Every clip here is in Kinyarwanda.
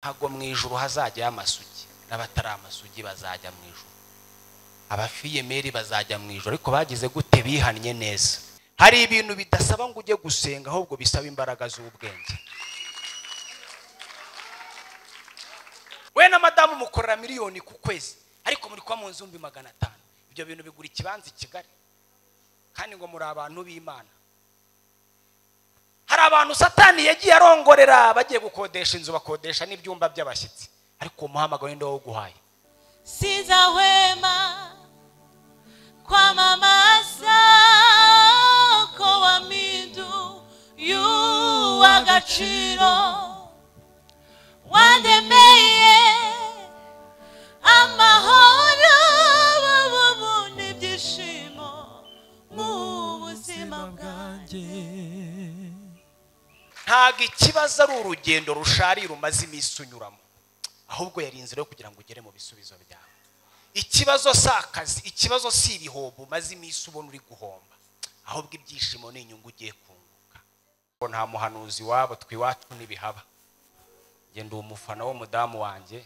ntago mu ijuru hazajya amasugi n'abatari amasugi bazajya mu ijuru abafiyemeri bazajya mu ijuru ariko bagize gute bihannye neza hari ibintu bidasaba ngo ujye gusenga ahubwo bisaba imbaraga z'ubwenge we na madamu mukorera miliyoni ku kwezi ariko muri kwa mu nzu 500 ibyo bintu bigura ikibanza i Kigali kandi ngo muri abantu b'Imana hari abantu satani yagiye arongorera bagiye gukodesha inzu bakodesha n'ibyumba by'abashyitsi ariko umuhamagaro ndo wo guhaye Sizahwema kwa mamasa ko wamindu yu agaciro wandemeye amahoro bubundi byishimo mu buzima bwanjye ntago ikibazo ari urugendo rushari rumaze iminsi unyuramo ahubwo yari inzira yo kugira ngo ugere mu bisubizo byawe ikibazo sakazi ikibazo si ibihobo maze iminsi ubona uri guhomba ahubwo ibyishimo n'inyungu ugiye kunguka nta muhanuzi wabo twiwacu nibihaba ngende umufana wo mudamu wanjye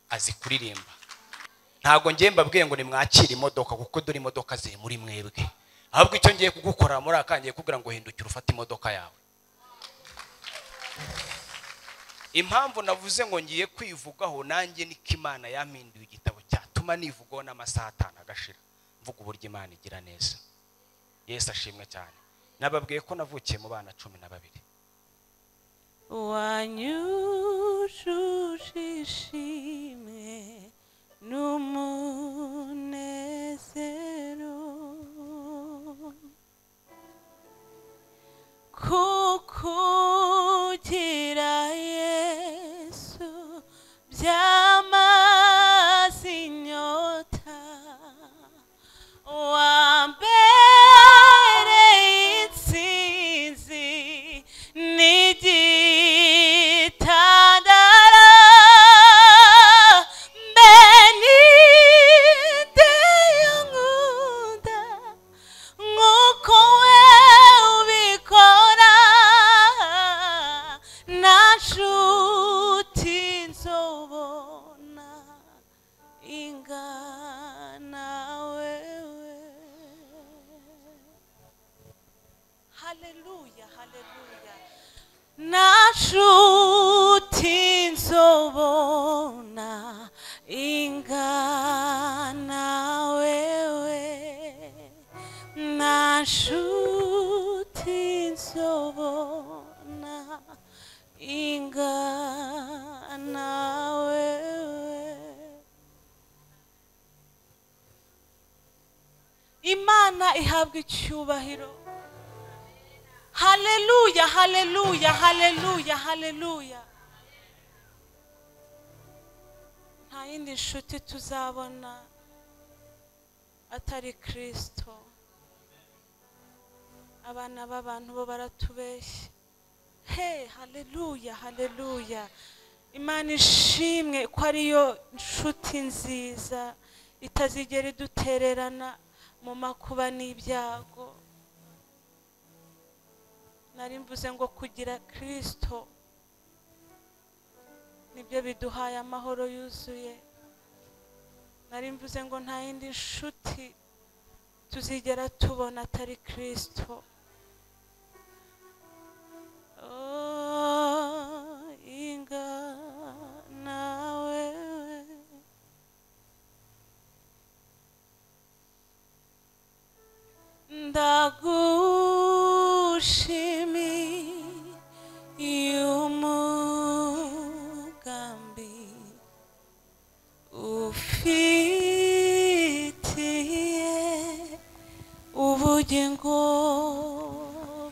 azi kuririmba ntago ngiye mbabwiye ngo nimwakire imodoka kuko dore imodoka ziri muri mwebwe ahubwo icyo ngiye kugukora muri akangiye kugira ngo hindukire ufate imodoka yawe impamvu navuze ngo ngiye kwivugaho nanjye niko Imana yampinduye igitabo cyatuma nivugaho n'amasaha 5 agashira mvuga uburyo Imana igira neza Yesu ashimwe cyane nababwiye ko navukiye mu bana 12 wanyushishime n'umunezero kukugira Yesu byamaze inyota wambereye intsinzi n'igitandara mbenide nkunda nk'uko we ubikora nta nshuti nzobona ingana wewe haleluya haleluya nta nshuti nzobona ingana wewe nta nshuti nzobona ingana wewe Imana ihabwa icyubahiro haleluya haleluya haleluya haleluya nta yindi nshuti tuzabona atari Kristo abana b'abantu bo baratubeshya hey haleluya haleluya Imana ishimwe ko ariyo nshuti nziza itazigera idutererana mu makuba n'ibyago nari mvuze ngo kugira Kristo nibyo biduhaye amahoro yuzuye nari mvuze ngo nta yindi nshuti tuzigera tubona atari Kristo ingana wewe ndagushimiye umugambi ufitiye ubugingo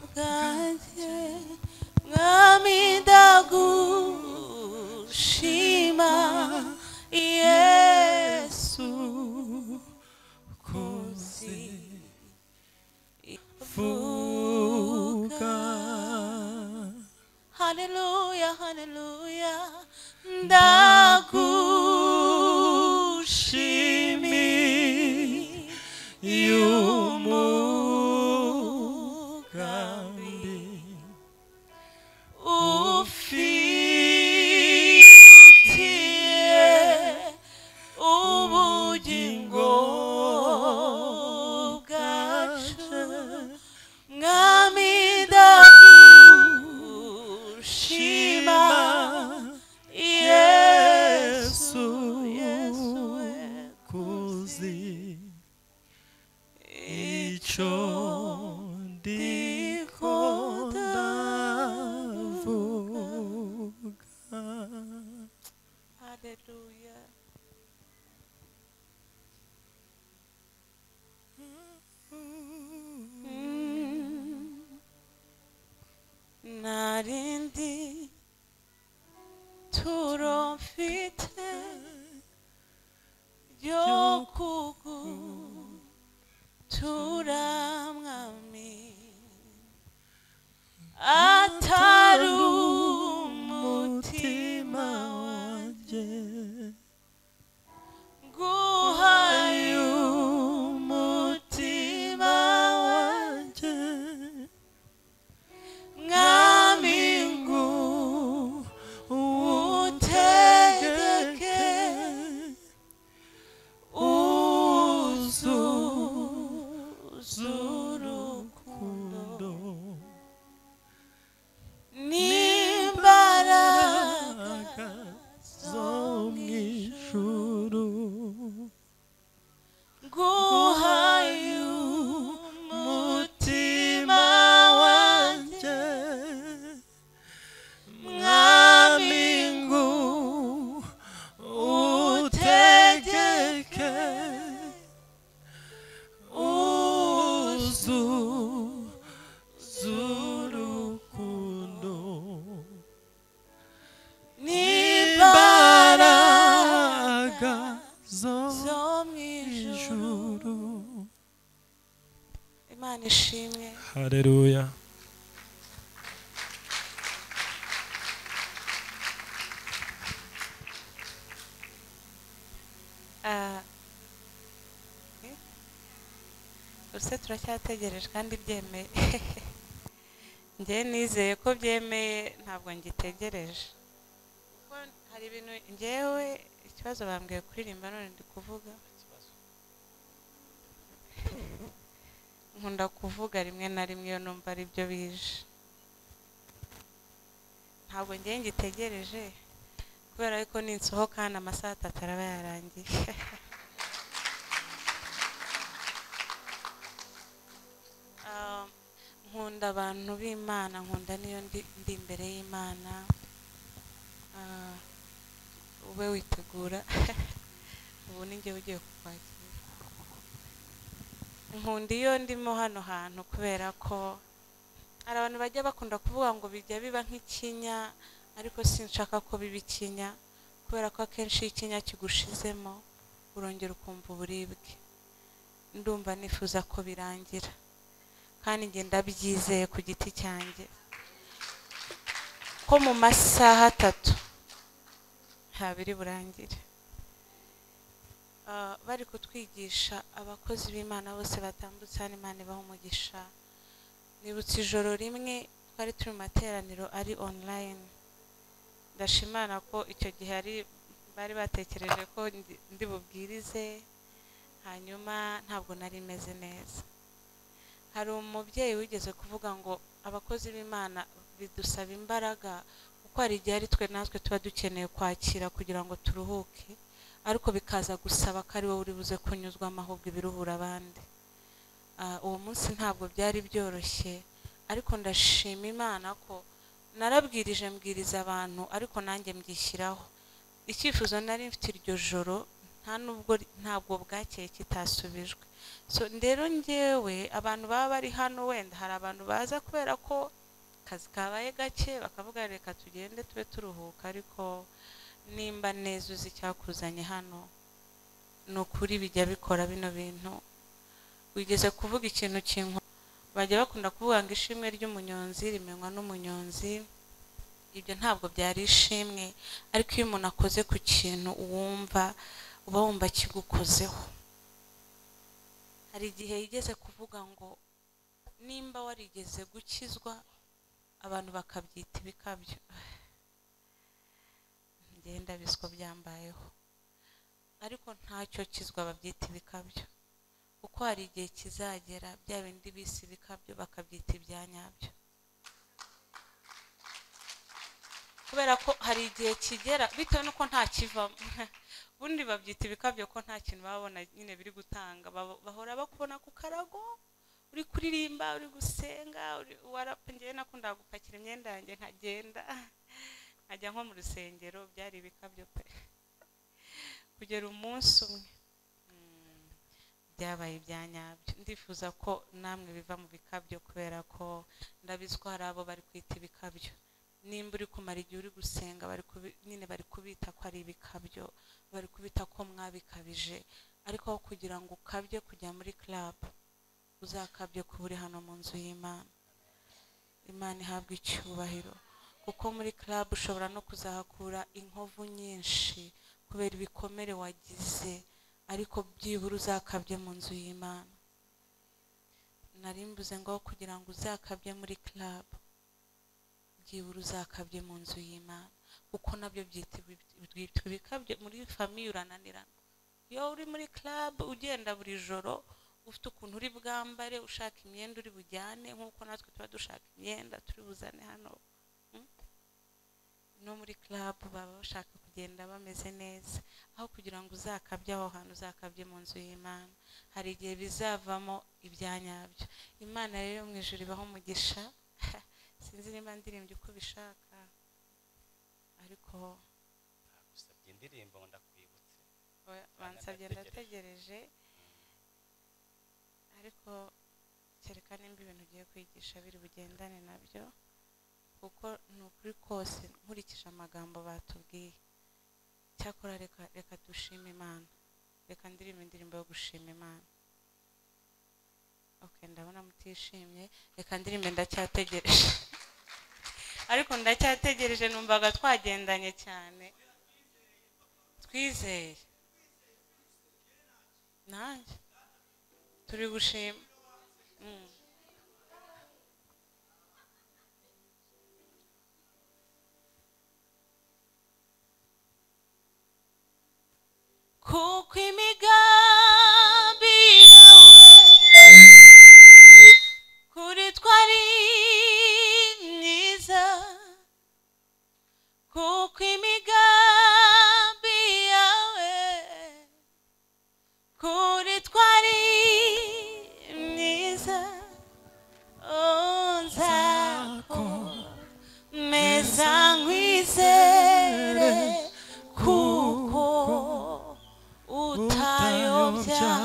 bwanjye mwami ndagushima Yesu kuzi vuga haleluya haleluya ndagushimiye umugambi ufitiye haleluya. Narindi turofite yokugu turamwami ataru mutima wanje guhayu mutima wanje ngamingu utegeke uzurukundo n'imbaraga zo mw'ijuru guhayu mutima wanje mwamingu utegeke uzurukundo n'imbaraga zo mw'ijuru. Imana ishimwe. Haleluya. Use turacyategereje kandi byemeye. Njye nizeye ko byemeye ntabwo ngitegereje. Kuko hari ibintu njyewe ikibazo bambwiye kuririmba none ndi kuvuga. Nkunda kuvuga rimwe na rimwe iyo numva ari byo bije. Ntabwo njye ngitegereje kubera ko ninsohoka hano amasaha 3 araba yarangiye. Nkunda abantu b'Imana, nkunda niyo ndi imbere y'Imana. Ube witegura ubu ninjye ugiye kukwakira. Nkunda iyo ndimo hano hantu kubera ko hari abantu bajya bakunda kuvuga ngo bijya biba nk'ikinya, ariko sinshaka ko biba ikinya kubera ko akenshi ikinya kigushizemo urongera ukumva uburibwe. Ndumva nifuza ko birangira kandi njye ndabyizeye ku giti cyanjye ko mu masaha 3 habiri burangire. Bari kutwigisha abakozi b'Imana bose batambutse hano, Imana ibaha umugisha. Nibutse ijoro rimwe twari turi mu materaniro ari online. Ndashimana ko icyo gihe bari batekereje ko ndi bubwirize, hanyuma ntabwo nari meze neza. Hari umubyeyi wigeze kuvuga ngo abakozi b'Imana bidusaba imbaraga kuko hari igihe ari twe natwe tuba dukeneye kwakira kugira ngo turuhuke, ariko bikaza gusaba ko ari wowe uri buze kunyuzwamo ahubwo ibiruhura abandi. Uwo munsi ntabwo byari byoroshye, ariko ndashima Imana ko narabwirije mbwiriza abantu ariko nanjye mbyishyiraho. Icyifuzo nari mfite iryo joro ntabwo bwakeye kitasubijwe. So ndero njyewe abantu baba bari hano, wenda hari abantu baza kubera ko kazi kabaye gake bakavuga reka tugende tube turuhuka, ariko nimba neza uzi icyakuzanye hano ni ukuri bijya bikora bino bintu. Wigeze kuvuga ikintu kinko bajya bakunda kuvuga ngo ishimwe ry'umunyonzi rimenywa n'umunyonzi. Ibyo ntabwo byari ishimwe, ariko iyo umuntu akoze ku kintu uba wumva kigukozeho. Hari igihe yigeze kuvuga ngo nimba warigeze gukizwa abantu bakabyita ibikabyo. Ngenda biswa byambayeho, ariko ntacyo kizwa babyita ibikabyo, kuko hari igihe kizagera bya bindi bisi ibikabyo bakabyita ibyanyabyo. Kubera ko hari igihe kigera bitewe nuko nta kivamo. Bundi babyita ibikabyo ko nta kintu babona nyine biri gutanga. Bahora bakubona ku karago uri kuririmba, uri gusenga, ngewe nakundaga gupakira imyenda yanjye nkagenda nkajya nko mu rusengero. Byari ibikabyo pe. kugera umunsi umwe byabaye ibyanyabyo. Ndifuza ko namwe biva mu bikabyo, kubera ko ndabizi ko hari abo bari kwita ibikabyo. Nimba uri kumara igihe uri gusenga nyine bari kubita ko ari ibikabyo, bari kubita ko mwabikabije. Ariko aho kugira ngo ukabye kujya muri club, uzakabye kuba uri hano mu nzu y'Imana. Imana ihabwa icyubahiro, kuko muri club ushobora no kuzahakura inkovu nyinshi kubera ibikomere wagize, ariko byibura uzakabye mu nzu y'Imana. Narimbuze ngo kugira ngo uzakabye muri club, byibura uzakabye mu nzu y'Imana, kuko nabyo byitwa ibikabye. Muri famiye urananirana, iyo uri muri club ugenda buri joro ufite ukuntu uri bwambare, ushaka imyenda uri bujyane, nk'uko natwe tuba dushaka imyenda turi buzane hano. No muri club baba bashaka kugenda bameze neza. Aho kugira ngo uzakabye aho hantu, uzakabye mu nzu y'Imana. Hari igihe bizavamo ibyanyabyo. Imana rero mu ijuru ibaho umugisha. Sinzi niba ndirimbye uko bishaka, ariko usabye indirimbo ndakwibutse. bansabye ndategereje, ariko kereka nimba ibintu ugiye kwigisha biri bugendane nabyo, kuko ni ukuri kose nkurikije amagambo batubwiye. Cyakora reka dushime Imana, reka ndirimbe indirimbo yo gushima Imana. Okay, ndabona mutishimye, reka ndirimbe ndacyategereje. Ariko ndacyategereje, numvaga twagendanye cyane. Twizeye nanjye turi gushima. Kuko imigambi yawe kuri twari myiza, kuko imigambi yawe kuri twari myiza, nzakomeza nkwizere, kuko utayobya.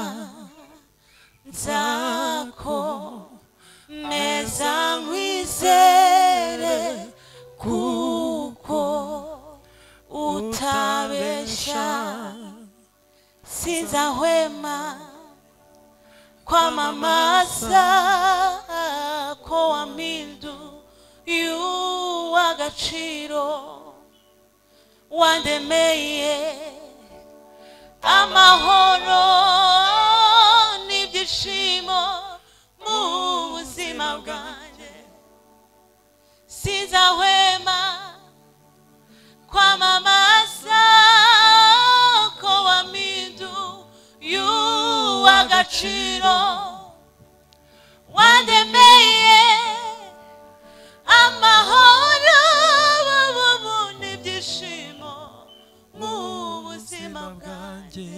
Nzakomeza nkwizere, kuko utabeshya. Sinzahwema kwamamaza ko wampinduye uw'agaciro, wandemeye amahoro n'ibyishimo mu buzima bwanjye. Sinzahwema kwamamaza ko wampinduye uw'agaciro, wandemeye amahoro n'ibyishimo mu buzima bwanjye.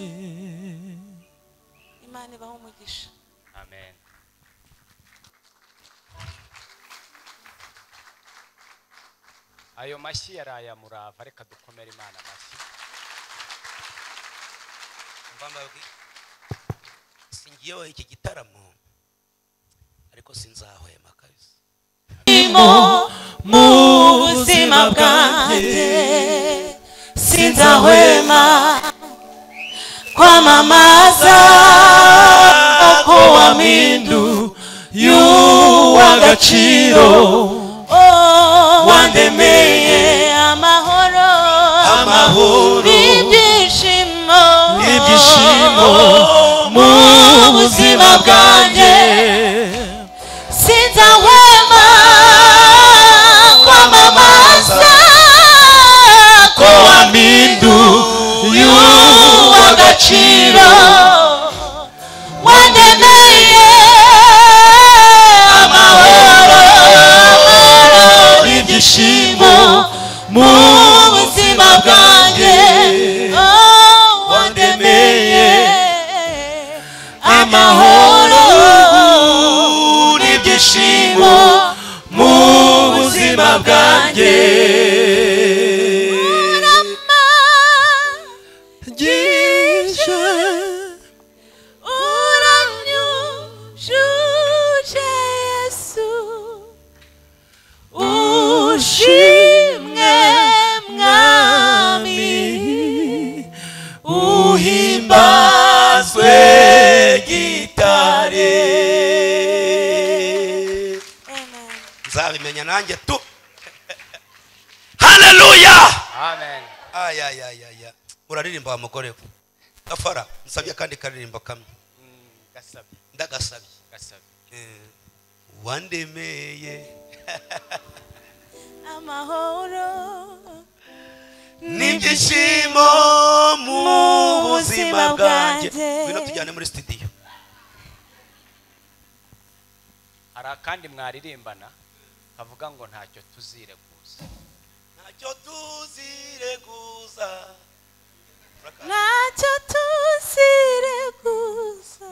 Imana ibaho umugisha. Amen. Ayo mashyi yari aya murava, reka dukomere Imana amashyi. Mbambabwi singiyeho iki gitaramo, ariko sinzahwema kabisa mu buzima bwanjye. Sinzahwema kwamamaza ko wampinduye uw'agaciro, wandemeye amahoro n'ibyishimo mu buzima bwanjye. Sinzahwema kwamamaza ko wampinduye uw'agaciro, wandemeye amahoro n'ibyishimo mu buzima bwanjye. Wandemeye amahoro n'ibyishimo mu buzima bwanjye. nanjye tu haleluya amen aya uraririmba wa mugore we Gafara nsabye kandi karirimba kamwe gasabye ndagasabye gasabye wandemeye amahoro n'ibyishimo mu buzima bwanjye ngwino tujyane muri studio hari akandi mwaririmbana kavuga ngo ntacyo tuzireguza ntacyo tuzireguza ntacyo tuzireguza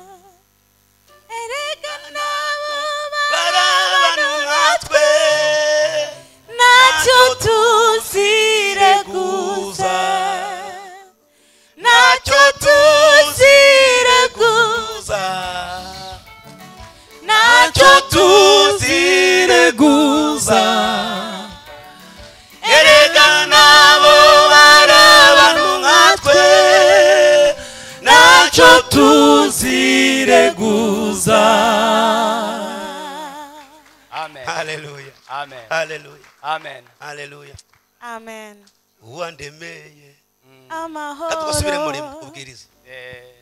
erega nabo barabanu nkatwe ntacyo tuzireguza ntacyo tuzireguza ntacyo tuzireguza erega nabo barabanu nkatwe ntacyo tuzireguza amen haleluya amen haleluya amen haleluya amen uwandemeye amahoro katusubire muri ubwiriza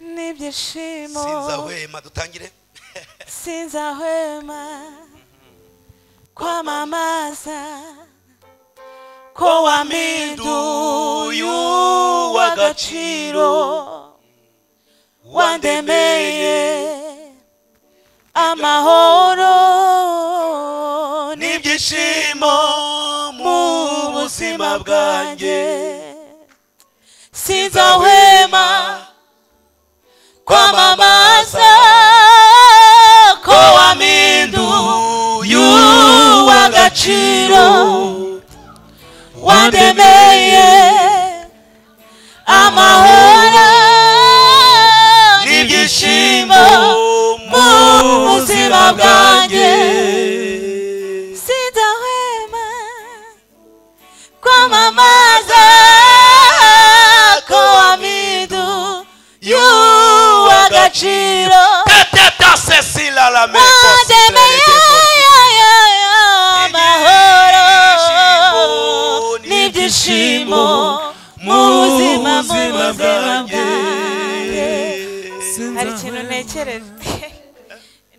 n'ibyishimo sinzahwema dutangire sinzahwema kwamamaza ko wampinduye uw'agaciro wandemeye amahoro n'ibyishimo mu buzima bwanjye sinzahwema kwamamaza ko wampinduye uw'agaciro wandemeye amahoro n'ibyishimo mu buzima bwanjye sinzahwema kwamamaza ko wampinduye uw'agaciro Teta Cecilia la wandemeye amahoro n'ibyishimo mu buzima bwanjye hari ikintu ntekereje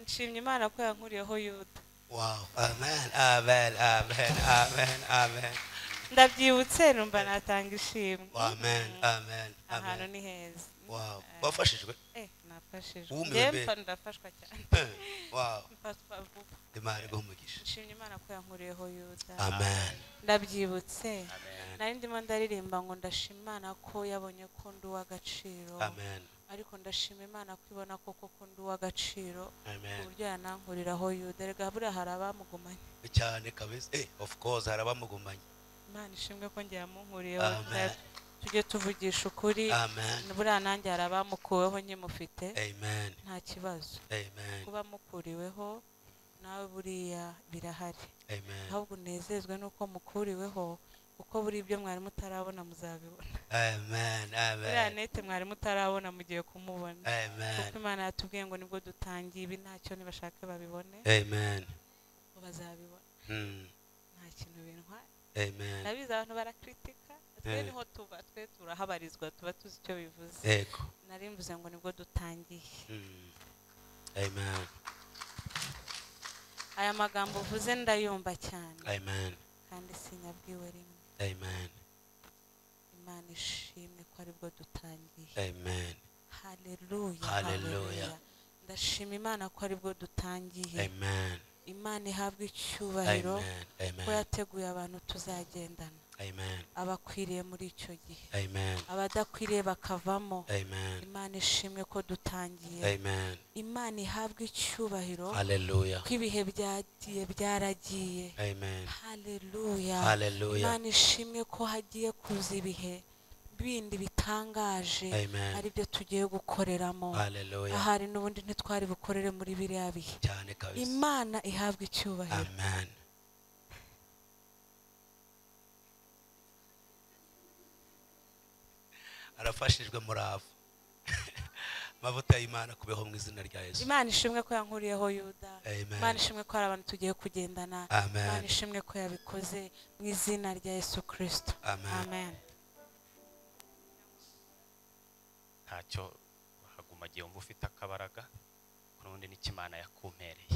nshimye Imana ko yankuriyeho Yuda Wow, amen, amen, amen, amen, amen. ndabyibutse numva natanga ishimwe Amen, amen, ahantu amen. ni heza Wow, wafashijwe? nafashijwe Wumiwe njye mbe? ndafashwa cyane Wow, mfatwa vuba Imana igumugisha. nshimye Imana ko yankuriyeho Yuda Amen. ndabyibutse nari ndimo ndaririmba ngo ndashima Imana ko yabonye ko ndi uw'agaciro Amen. ariko ndashima Imana ko ibona koko ko ndi uw'agaciro Amen. uburyo yanankuriraho Yuda erega buriya hari abamugumanye Cyane kabisa. Of course harabamugumanye. Imana ishimwe ko ngiye yamunkuriyeho Amen. tujye tuvugisha ukuri Amen. buriya nanjye hari abamukuweho nkimufite Amen. nta kibazo Amen. kuba mukuriweho nawe buriya birahari Amen. ahubwo unezezwe nuko mukuriweho kuko buri ibyo mwari mutarabona muzabibona Amen. buriya Amen. nete mwari mutarabona mugiye kumubona Amen. kuko Imana yatubwiye ngo nibwo dutangiye ibi ntacyo nibashake babibone Amen. ngo bazabibona nta kintu bintwaye Amen. ndabizi abantu barakritika twe niho tuba twe turahabarizwa tuba tuzi icyo bivuze Ego. nari mvuze ngo nibwo dutangiye Amen. aya magambo uvuze ndayumva cyane Amen. kandi sinyabwiwe rimwe Amen. Imana ishimwe ko aribwo dutangiye Amen. haleluya Haleluya. ndashima Imana ko aribwo dutangiye Amen. Imana ihabwa icyubahiro Amen. ko Amen. yateguye abantu tuzagendana Amen. abakwiriye muri icyo gihe Amen. abadakwiriye bakavamo Amen. Imana ishimwe ko dutangiye Amen. Imana ihabwa icyubahiro Hallelujah. ko ibihe byagiye byaragiye Amen. haleluya Hallelujah. Imana ishimwe ko hagiye kuza ibihe bindi bitangaje Amen. ari byo tugiye gukoreramo Hallelujah. ahari n'ubundi ntitwari bukorere muri biriya bihe Cyane kabisa. Imana ihabwa icyubahiro Amen. Arafashijwe murava. Mavuta y'Imana kubeho mu izina rya Yesu. Imana ishimwe ko yankuriyeho Yuda Amen. Imana ishimwe ko hari abantu tugiye kugendana. Amen. Imana ishimwe ko yabikoze mu izina rya Yesu Kristo. Amen. Amen. ntacyo haguma gihe wumva ufite akabaraga n'ubundi n'ikimana yakumpereye.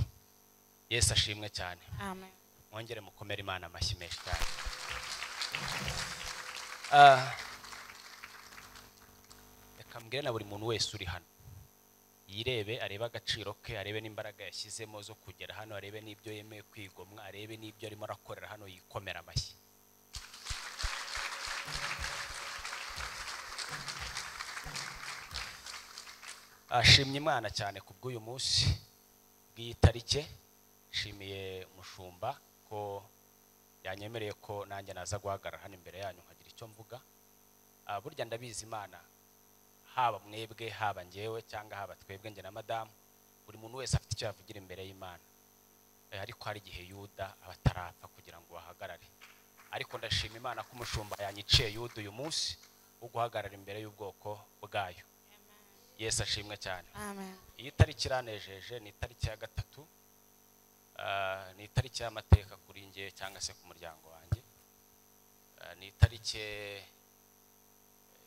Yesu ashimwe cyane. Amen. Mwongere mukomere Imana amashyi menshi cyane. Reka mbwire na buri muntu wese uri hano yirebe, arebe agaciro ke, arebe n'imbaraga yashyizemo zo kugera hano, arebe n'ibyo yemeye kwigomwa, arebe n'ibyo arimo arakorera hano, yikomera amashyi. Ashimye Imana cyane kubw'uyu munsi bw'iyi tariki. Shimiye umushumba ko yanyemereye ko nanjye naza guhagarara hano imbere yanyu nkagira icyo mvuga. Burya ndabizi Imana, haba mwebwe haba njyewe cyangwa haba twebwe njye na madamu, buri muntu wese afite icyo yavugira imbere y'Imana. Ariko hari igihe Yuda abatarapfa kugira ngo bahagarare. Ariko ndashima Imana ko umushumba yanyiciye Yuda uyu munsi wo guhagarara imbere y'ubwoko bwayo. Yesu ashimwe cyane. Amen. Iyi tariki iranejeje, ni itariki ya gatatu, ni itariki y'amateka kuri njye cyangwa se ku muryango wanjye. Ni itariki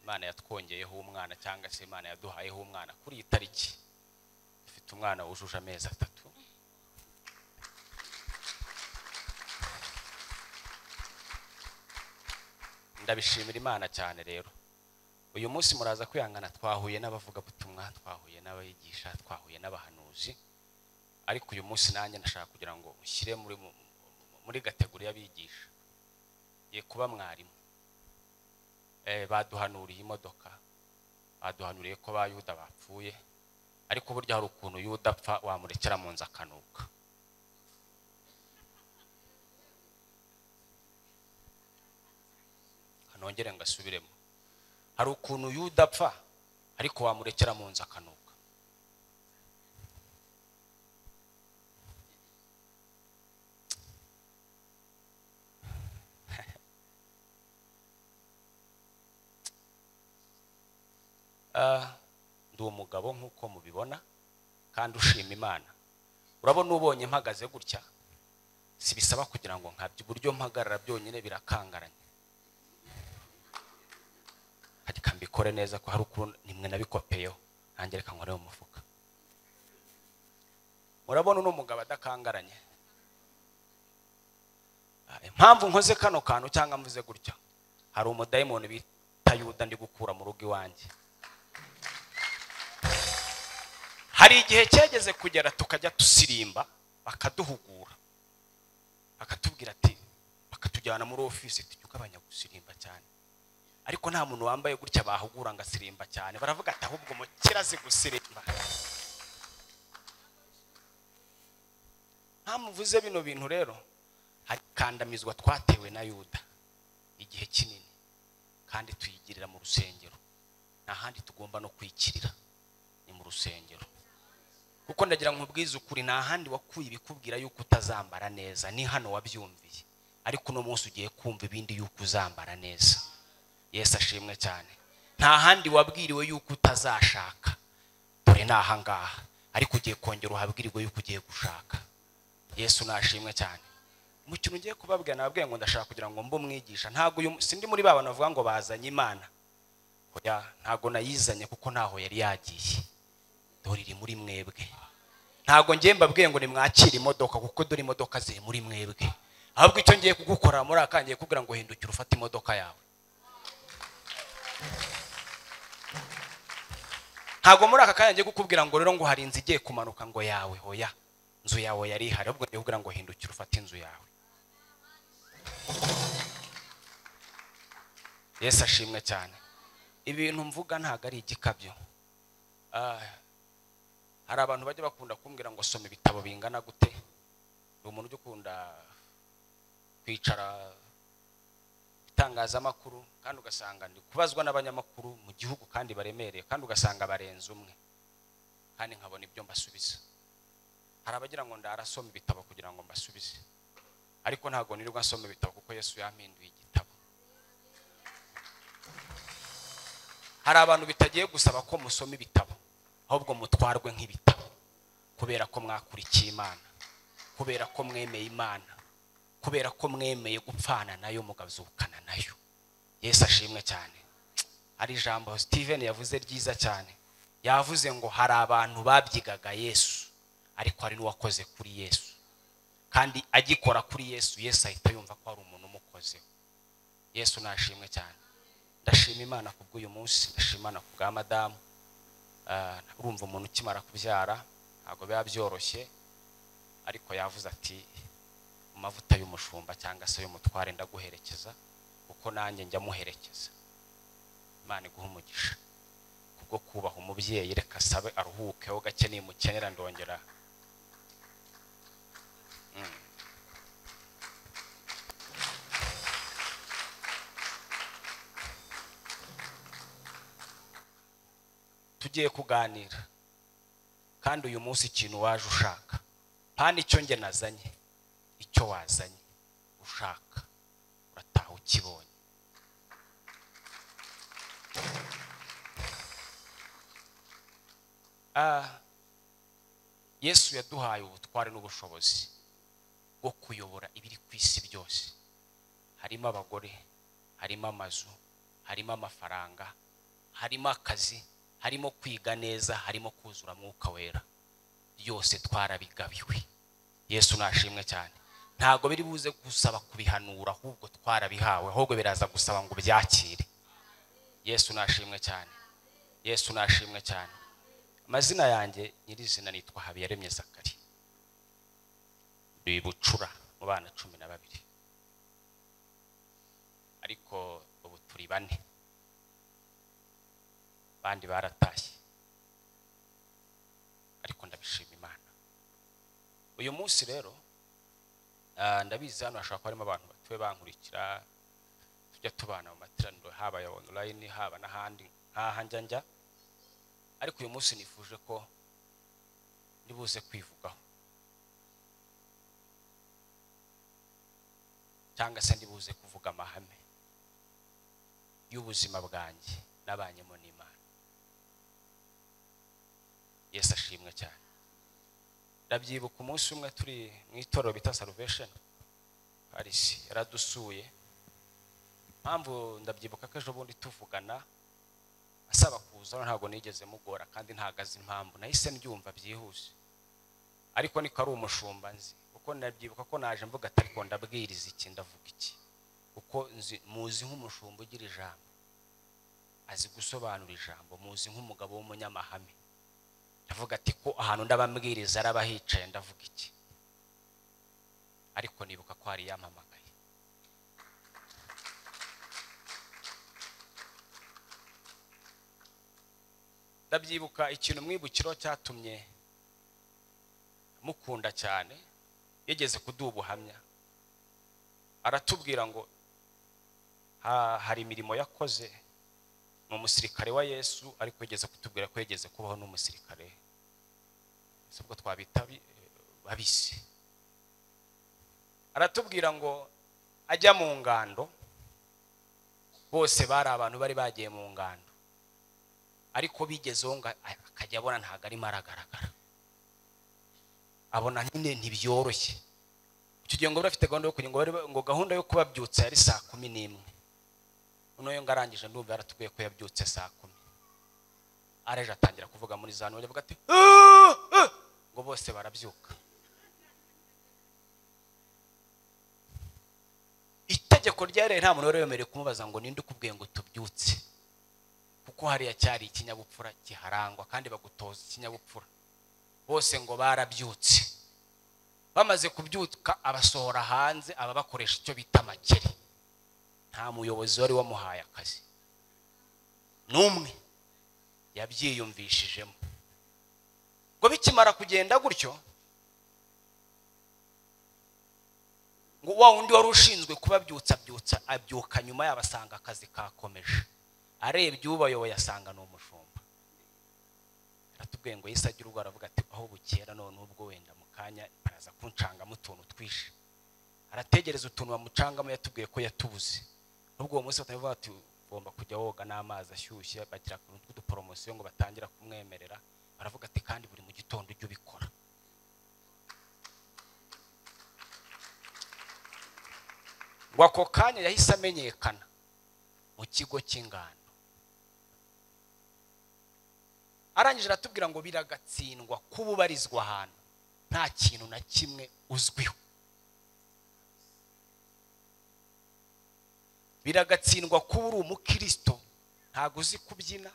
Imana yatwongeyeho umwana cyangwa se Imana yaduhayeho umwana. Kuri iyi tariki dufite umwana wujuje amezi 3. Ndabishimira Imana cyane rero. Uyu munsi muraza kwihangana, twahuye n'abavugabutumwa, twahuye n'abayigisha, twahuye n'abahanuzi. Ariko uyu munsi nanjye nashaka kugira ngo ushyire muri kategori y'abigisha. Ye kuba mwarimu. Baduhanuriye imodoka, baduhanuriye ko ba Yuda bapfuye, ariko burya hari ukuntu Yuda apfa wamurekera mu nzu akanuka. Nongere ngasubiremo, hari ukuntu Yuda apfa ariko wamurekera mu nzu akanuka. Ndi umugabo nk'uko mubibona kandi ushima Imana. Urabona ubonye mpagaze gutya, si bisaba kugira ngo nkabye, uburyo mpagarara byonyine birakangaranye. Reka mbikore neza ko hari ukuntu nimwe nabikopeyeho, nanjye reka nkore mu mufuka. Murabona uno mugabo adakangaranye. Impamvu nkoze kano kantu cyangwa mvuze gutya, hari umudayimoni bita Yuda ndi gukura mu rugo iwanjye. Hari igihe cyageze kugera tukajya tusirimba, bakaduhugura, bakatubwira ati, bakatujyana muri office tukagabanya gusirimba cyane. Ariko nta muntu wambaye gutya bahugura ngo asirimba cyane. Baravuga ati ahubwo mu kirazi gusirimba. Ntamuvuze bino bintu rero, hari kandamizwa twatewe na Yuda igihe kinini, kandi tuyigirira mu rusengero. Nta handi tugomba no kwikirira, ni mu rusengero. Kuko ndagira nkubwiza ukuri, nta handi wakuye ibikubwira yuko utazambara neza, ni hano wabyumviye. Ariko no munsi ugiye kumva ibindi yuko uzambara neza. Yesu ashimwe cyane. Nta handi wabwiriwe yuko utazashaka, dore naha ngaha. Ariko ugiye kongera uhabwirirwe yuko ugiye gushaka. Yesu nashimwe cyane. Mu kintu ngiye kubabwira, nababwiye ngo ndashaka kugira ngo mbe umwigisha. Ntago sindi muri baba navuga ngo bazanye Imana. Oya, ntago nayizanye kuko naho yari yagiye. Dore iri muri mwebwe. Ntago ngiye mbabwiye ngo nimwakire imodoka kuko dore imodoka ziri muri mwebwe. Ahubwo icyo ngiye kugukora muri akangiye kugira ngo hindukire ufate imodoka yawe. Ntago muri aka kanya ngiye kukubwira ngo rero ngo hari inzu igiye kumanuka ngo yawe. Oya, inzu yawe yari ihari, ahubwo ngiye kugira ngo hindukire ufate inzu yawe. Yesu ashimwe cyane. Ibintu mvuga ntago ari igikabyo. Hari abantu bajya bakunda kumbwira ngo soma ibitabo bingana gute. Ni umuntu ujya ukunda kwicara itangazamakuru, kandi ugasanga ndi kubazwa n'abanyamakuru mu gihugu kandi baremereye, kandi ugasanga barenze umwe, kandi nkabona ibyo mbasubiza. Hari abagira ngo ndarasoma ibitabo kugira ngo mbasubize, ariko ntago nirirwa nsoma ibitabo kuko Yesu yampinduye igitabo. Hari abantu bitagiye gusaba ko musoma ibitabo, ahubwo mutwarwe nk'ibitabo kubera ko mwakurikiye Imana. kubera ko mwemeye Imana, kubera ko mwemeye gupfana nayo mugazukana nayo. Yesu ashimwe cyane. Ari ijambo Steven yavuze ryiza cyane. Yavuze ngo hari abantu babyigaga Yesu ariko hari n'uwakoze kuri Yesu, kandi agikora kuri Yesu, Yesu ahita yumva ko ari umuntu umukozeho. Yesu nashimwe cyane. Ndashima Imana kubw'uyu munsi, ndashima Imana kubwa madamu. Urumva umuntu ukimara kubyara ntabwo biba byoroshye, ariko yavuze ati mu mavuta y'umushumba cyangwa se y'umutware ndaguherekeza kuko nanjye njya muherekeza. Imana iguha umugisha kubwo kubaha umubyeyi. Reka sabe aruhukeho gake, nimukenera ndongera. Tugiye kuganira kandi uyu munsi ikintu waje ushaka, nta nicyo nge nazanye, icyo wazanye ushaka urataha ukibonye. Yesu yaduhaye ubutware n'ubushobozi bwo kuyobora ibiri ku isi byose. Harimo abagore, harimo amazu, harimo amafaranga, harimo akazi, harimo kwiga neza, harimo kuzura Mwuka Wera. Byose twarabigabiwe. Yesu nashimwe cyane. Ntago biri buze gusaba kubihanura, ahubwo twarabihawe, ahubwo biraza gusaba ngo byakire. Yesu nashimwe cyane. Yesu nashimwe cyane. Amazina yanjye nyirizina nitwa Habiyaremye Zakari. Ndi Bucura mu bana 12. Ariko ubu turi 4. Bandi baratashye. Ariko ndabishima Imana. Uyu munsi rero ndabizi hano hashobora kuba harimo abantu batuwe bankurikira, tujya tubana mu materaniro haba ya online haba n'ahandi nkaha njya. Ariko uyu munsi nifuje ko ndibuze kwivugaho, cyangwa se ndibuze kuvuga amahame y'ubuzima bwanjye nabanyemo n'Imana. Yesu ashimwe cyane. Ndabyibuka umunsi umwe turi mu itorero bita Salvation Paris, yaradusuye. Mpamvu ndabyibuka ko ejo bundi tuvugana asaba kuza, ntabwo nigeze mugora kandi ntagaze impamvu, nahise mbyumva byihuse. Ariko niko ari umushumba nzi, kuko ndabyibuka ko naje mvuga ati ariko ndabwiriza iki, ndavuga iki, kuko muzi nk'umushumba ugira ijambo, azi gusobanura ijambo, muzi nk'umugabo w'umunyamahame. Ndavuga ati ko ahantu ndabambwiriza araba hicaye, ndavuga iki. Ariko nibuka ko hari yampamagaye. Ndabyibuka ikintu mwibukiro cyatumye mukunda cyane, yegeze kuduha ubuhamya. Aratubwira ngo hari imirimo yakoze mu musirikare wa Yesu, ariko yegeze kutubwira ko yegeze kubaho n'umusirikare, ubwo twabita babisi. Aratubwira ngo ajya mu ngando, bose bari abantu bari bagiye mu ngando, ariko bigezeho ngo akajya abona ntago arimo aragaragara, abona nyine ntibyoroshye. Icyo gihe ngo bafite gahunda yo kugira ngo gahunda yo kubabyutsa yari 11:00. Unoyo ngarangije ndumva yaratubwiye ko yabyutse 10:00. Areje atangira kuvuga muri zano, bavuga ati ngo bose barabyuka. Itegeko ryari nta muntu wemerewe kumubaza ngo ninde ukubwiye ngo tubyutse, kuko hariya cyari ikinyabupfura kiharangwa kandi bagutoza ikinyabupfura. Bose ngo barabyutse. Bamaze kubyuka abasohora hanze, ababakoresha icyo bita amakeri. Nta muyobozi wari wamuhaye akazi n'umwe, yabyiyumvishijemo. Ngo bikimara kugenda gutyo, ngo wa undi wari ushinzwe kubabyutsa abyuka nyuma yabasanga akazi kakomeje. Arebye ubayoboye asanga no mushumba. Aratubwiye ngo Yesu agira ubwo aravuga ati aho bukera none ubwo wenda mukanya araza kuncanga mu tuntu twishe. Arategereza utuntu bamucangamo, yatubwiye ko yatubuze. Ubwo uwo munsi batavuga ati ugomba kujya woga n'amazi ashyushye, bagira ku duporomosiyo ngo batangira kumwemerera. Baravuga ati kandi buri mu gitondo ujye ubikora. ngo ako kanya yahise amenyekana mu kigo cy'ingando. Arangije aratubwira ngo biragatsindwa kuba ubarizwa ahantu nta kintu na kimwe uzwiho. Biragatsindwa kuba uri umukristo ntago uzi kubyina,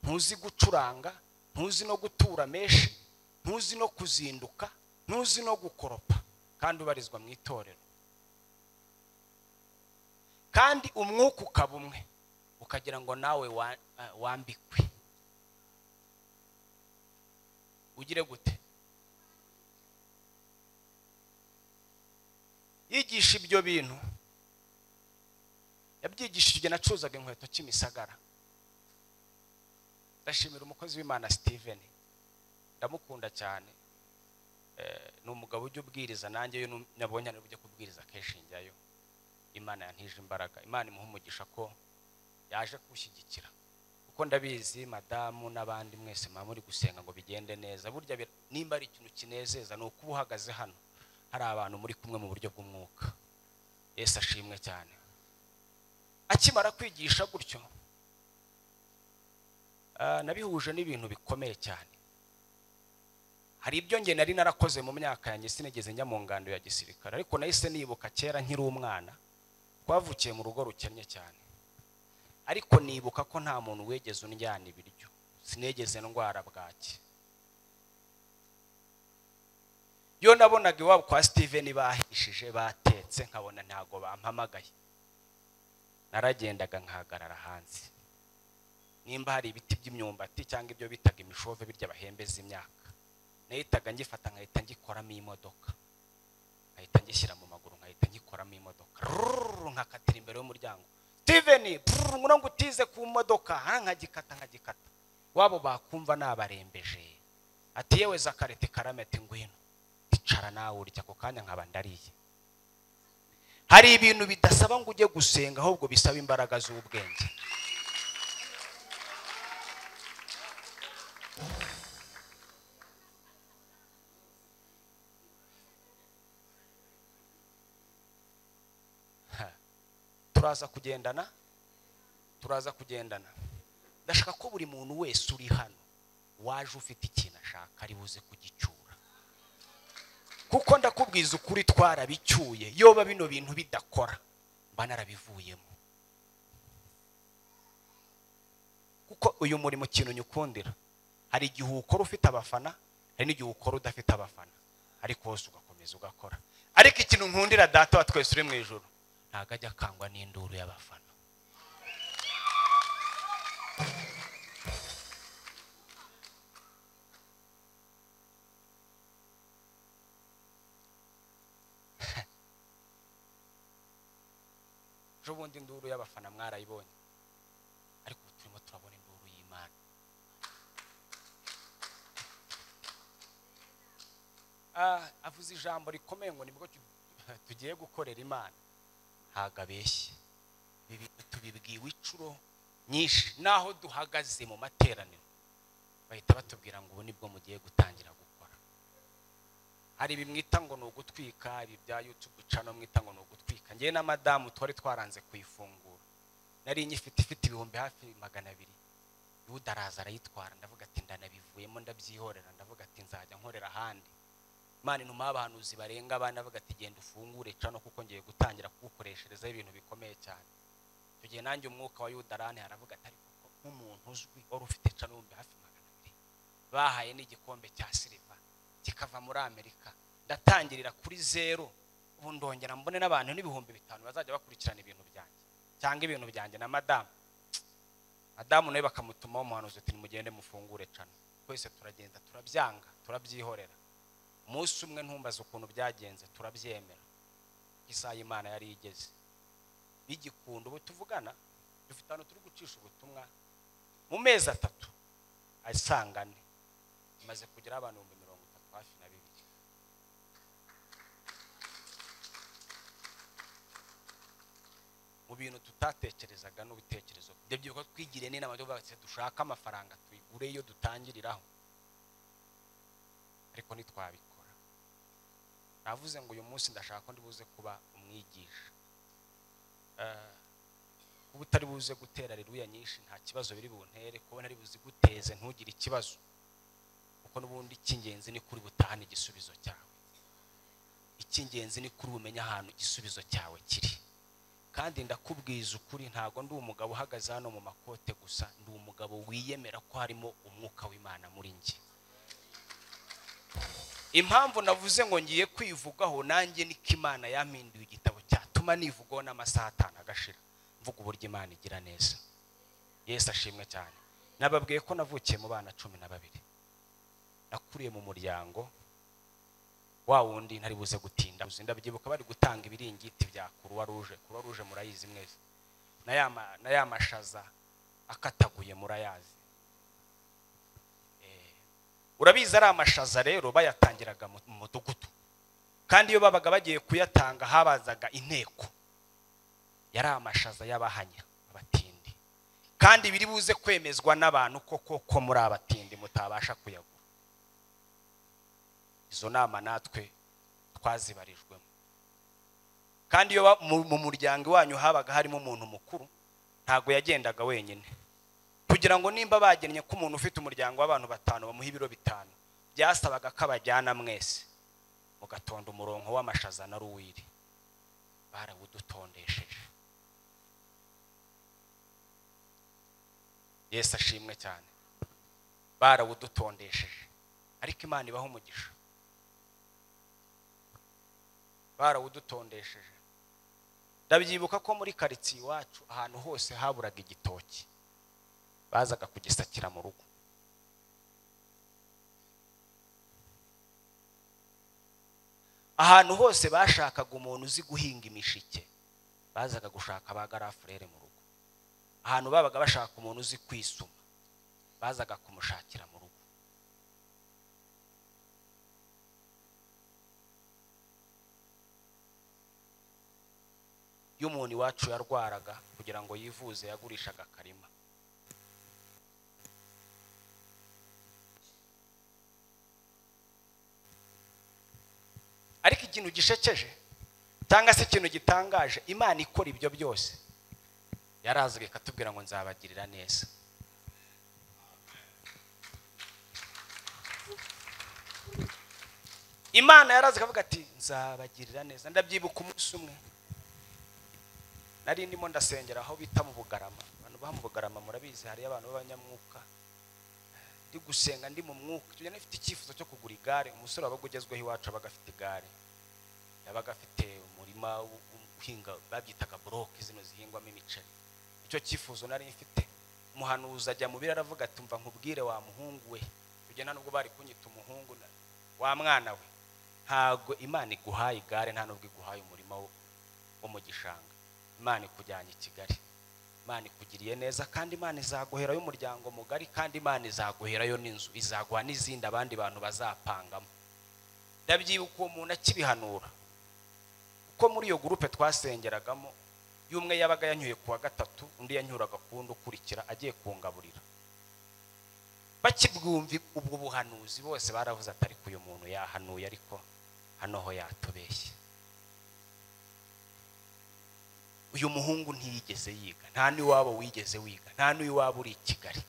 ntuzi gucuranga, ntuzi no gutura meshi, ntuzi no kuzinduka, ntuzi no gukoropa, kandi ubarizwa mu itorero. Kandi umwuka ukaba umwe, ukagira ngo nawe wambikwe. Ugire gute? Yigisha ibyo bintu yabyigishije nacuzaga inkweto Kimisagara. Ndashimira umukozi w'Imana Steven, ndamukunda cyane. Ni umugabo ujya ubwiriza, nanjye yo nabonye ari ujya kubwiriza kenshi njyayo. Imana yantije imbaraga, Imana imuha umugisha ko yaje kushyigikira, kuko ndabizi madamu n'abandi mwese muri gusenga ngo bigende neza. Burya nimba ari ikintu kinezeza ni uko uhagaze hano hari abantu muri kumwe mu buryo bw'umwuka. Yesu ashimwe cyane. Akimara kwigisha gutyo, nabihuje n'ibintu bikomeye cyane. Hari ibyo nge nari narakoze mu myaka yanjye sinigeze njya mu ngando ya gisirikare, ariko nahise nibuka kera nkiri umwana twavukiye mu rugo rukennye cyane, ariko nibuka ko nta muntu wegeze unjyana ibiryo, sinegeze ndwara bwaki. Yo nabonaga iwabo kwa Steven bahishije batetse, nkabona ntago bampamagaye, naragendaga nkahagarara hanze. Nimba hari ibiti by'imyumbati cyangwa ibyo bitaga imishove birya bahembeza imyaka, nahitaga ngifata nkahita ngikoramo imodoka, nkahita ngishyira mu maguru, nkahita ngikoramo imodoka, nkakatira imbere y'umuryango. Steven, ngo utize ku modoka, nkagikata. Wabo bakumva nabarembeje, ati yewe Zakarete Karamete ngwino icara nawe urya. Ako kanya nkaba ndariye. Hari ibintu bidasaba ngo ujye gusenga, ahubwo bisaba imbaraga z'ubwenge. Turaza kugendana. Ndashaka ko buri muntu wese uri hano waje ufite ikintu ashaka ari buze kugicyura, kuko ndakubwiza ukuri twarabicyuye. Yoba bino bintu bidakora mba narabivuyemo, kuko uyu muri mu kintu nyukundira. Hari igihe ukora ufite abafana, hari n'igihe ukora udafite abafana, ariko hose ugakomeza ugakora. Ariko ikintu nkundira Data wa twese uri mu ijuru, ntago ajya akangwa n'induru y'abafana. Ubundi induru y'abafana mwarayibonye, ariko turimo turabona induru y'Imana. Avuze ijambo rikomeye ngo nibwo tugiye gukorera Imana. Ntago abeshye, tubibwiwe icuro nyinshi, naho duhagaze mu materaniro bahita batubwira ngo ubu nibwo mugiye gutangira gukora. Hari bimwita ngo no gutwika, ibi bya YouTube channel mwita ngo no gutwika. Ngiye na madamu twari twaranze kuyifungura, nari nyifite ibihumbi hafi 200. Udaraza arayitwara, ndavuga ati ndanabivuyemo ndabyihorera, ndavuga ati nzajya nkorera ahandi. Imana inuma abahanuzi barenga abana, ndavuga ati genda ufungure channel kuko ngiye gutangira kugukoreshereza ibintu bikomeye cyane. Tugiye nanjye umwuka wa Yudarane aravuga ati ariko nk'umuntu uzwi wari ufite channel hafi 200, bahaye n'igikombe cya silver kikava muri Amerika, ndatangirira kuri 0. Ubu ndongera mbone n'abantu n'ibihumbi 5 bazajya bakurikirana ibintu byanjye cyangwa ibintu byanjye na madamu nawe bakamutuma umuhanuzi ati mugende mufungure channel. Twese turagenda turabyanga, turabyihorera. Umunsi umwe ntumbaza ukuntu byagenze, turabyemera. Isaha Imana yari igeze bigikunda. Ubu tuvugana dufite hano turi gucisha ubutumwa mu mezi 3 asangane maze kugira abantu 30 hafi na 2. Mu bintu tutatekerezaga n'ubitekerezo byo ko twigire n'inama cyo dushaka amafaranga tuyigure iyo dutangiriraho, ariko nitwabikora. Navuze ngo uyu munsi ndashaka ko ndibuze kuba umwigisha, kuba utari buze gutera aleluya nyinshi nta kibazo biri buntere, kuba ntari buzi guteze ntugire ikibazo, kuko n'ubundi icy'ingenzi ni kuri butahane igisubizo cyawe. Icy'ingenzi ni kuri umenya ahantu igisubizo cyawe kiri. Kandi ndakubwiza ukuri, ntago ndi umugabo uhagaze hano mu makote gusa, ndi umugabo wiyemera ko harimo umwuka w'Imana muri njye. Impamvu navuze ngo ngiye kwivugaho, nanjye niko Imana yampinduye igitabo cyatuma nivugaho n'amasaha 5 agashira mvuga uburyo Imana igira neza. Yesu ashimwe cyane. Nababwiye ko navukiye mu bana 12. Nakuriye mu muryango wa wundi ntari buze gutinda. Ndabyibuka bari gutanga ibiringiti bya Croix Rouge murayizi mwese. Na ya mashaza akataguye murayazi. Urabizi ari amashaza rero bayatangiraga mu mudugudu. Kandi iyo babaga bagiye kuyatanga habazaga inteko. Yari amashaza y'abahanya abatindi. Kandi biri buze kwemezwa n'abantu koko muri abatindi mutabasha kuyagura. Izo nama natwe twazibarijwemo. Kandi iyo mu muryango wanyu habaga harimo umuntu mukuru, ntago yagendaga wenyine. Kugira ngo nimba bagennye ko umuntu ufite umuryango w'abantu 5 bamuha ibiro 5, byasabaga ko abajyana mwese mugatonda umurongo w'amashaza na ruwiri. Barawudutondesheje. Yesu ashimwe cyane. Barawudutondesheje. Ariko Imana ibaho umugisha. Barawudutondesheje. Ndabyibuka ko muri karitsiye iwacu ahantu hose haburaga igitoki, bazaga kugisakira mu rugo. Ahantu hose bashakaga umuntu uzi guhinga imishike, bazaga gushaka abagarafurere mu rugo. Ahantu babaga bashaka umuntu uzi kwisuma, bazaga kumushakira mu rugo. Iyo umuntu iwacu yarwaraga kugira ngo yivuze yagurishaga akarima. Ariko ikintu gishekeje cyangwa se ikintu gitangaje, Imana ikora ibyo byose yarazaga ikatubwira ngo nzabagirira neza. Imana yarazaga avuga ati nzabagirira neza. Ndabyibuka umunsi umwe nari ndimo ndasengera aho bita mu Bugarama. Abantu ba mu Bugarama murabizi hari abantu b'abanyamwuka. Ndi gusenga ndi mu mwuka, tujya nifite icyifuzo cyo kugura igare. Umusore wabaga ugezweho iwacu abaga afite igare, yabaga afite umurima uhinga babyitaga block zino zihingwamo imiceri. Icyo cyifuzo nari mfite. Umuhanuzi ajya mu birara avuga ati umva nkubwire wa muhungu we, tujya nubwo bari kunyita umuhungu, wa mwana we, ntago Imana iguhaye igare, nta nubwo iguhaye umurima wo mu gishanga. Imana ikujyanye i Kigali. Imana ikugiriye neza, kandi Imana izaguherayo umuryango mugari, kandi Imana izaguherayo n'inzu, izaguha n'izindi abandi bantu bazapangamo. Ndabyibuka uwo muntu akibihanura, uko muri iyo groupe twasengeragamo, y'umwe yabaga yanyuye kuwa 3, undi yanyuraga kundi ukurikira agiye kungaburira. Bakibwumvi ubwo buhanuzi bose baravuze atari ku uyu muntu yahanuye, ariko hano ho yatubeshye. Uyu muhungu ntiyigeze yiga, nta niwabo wigeze wiga, nta niwabo uri i Kigali.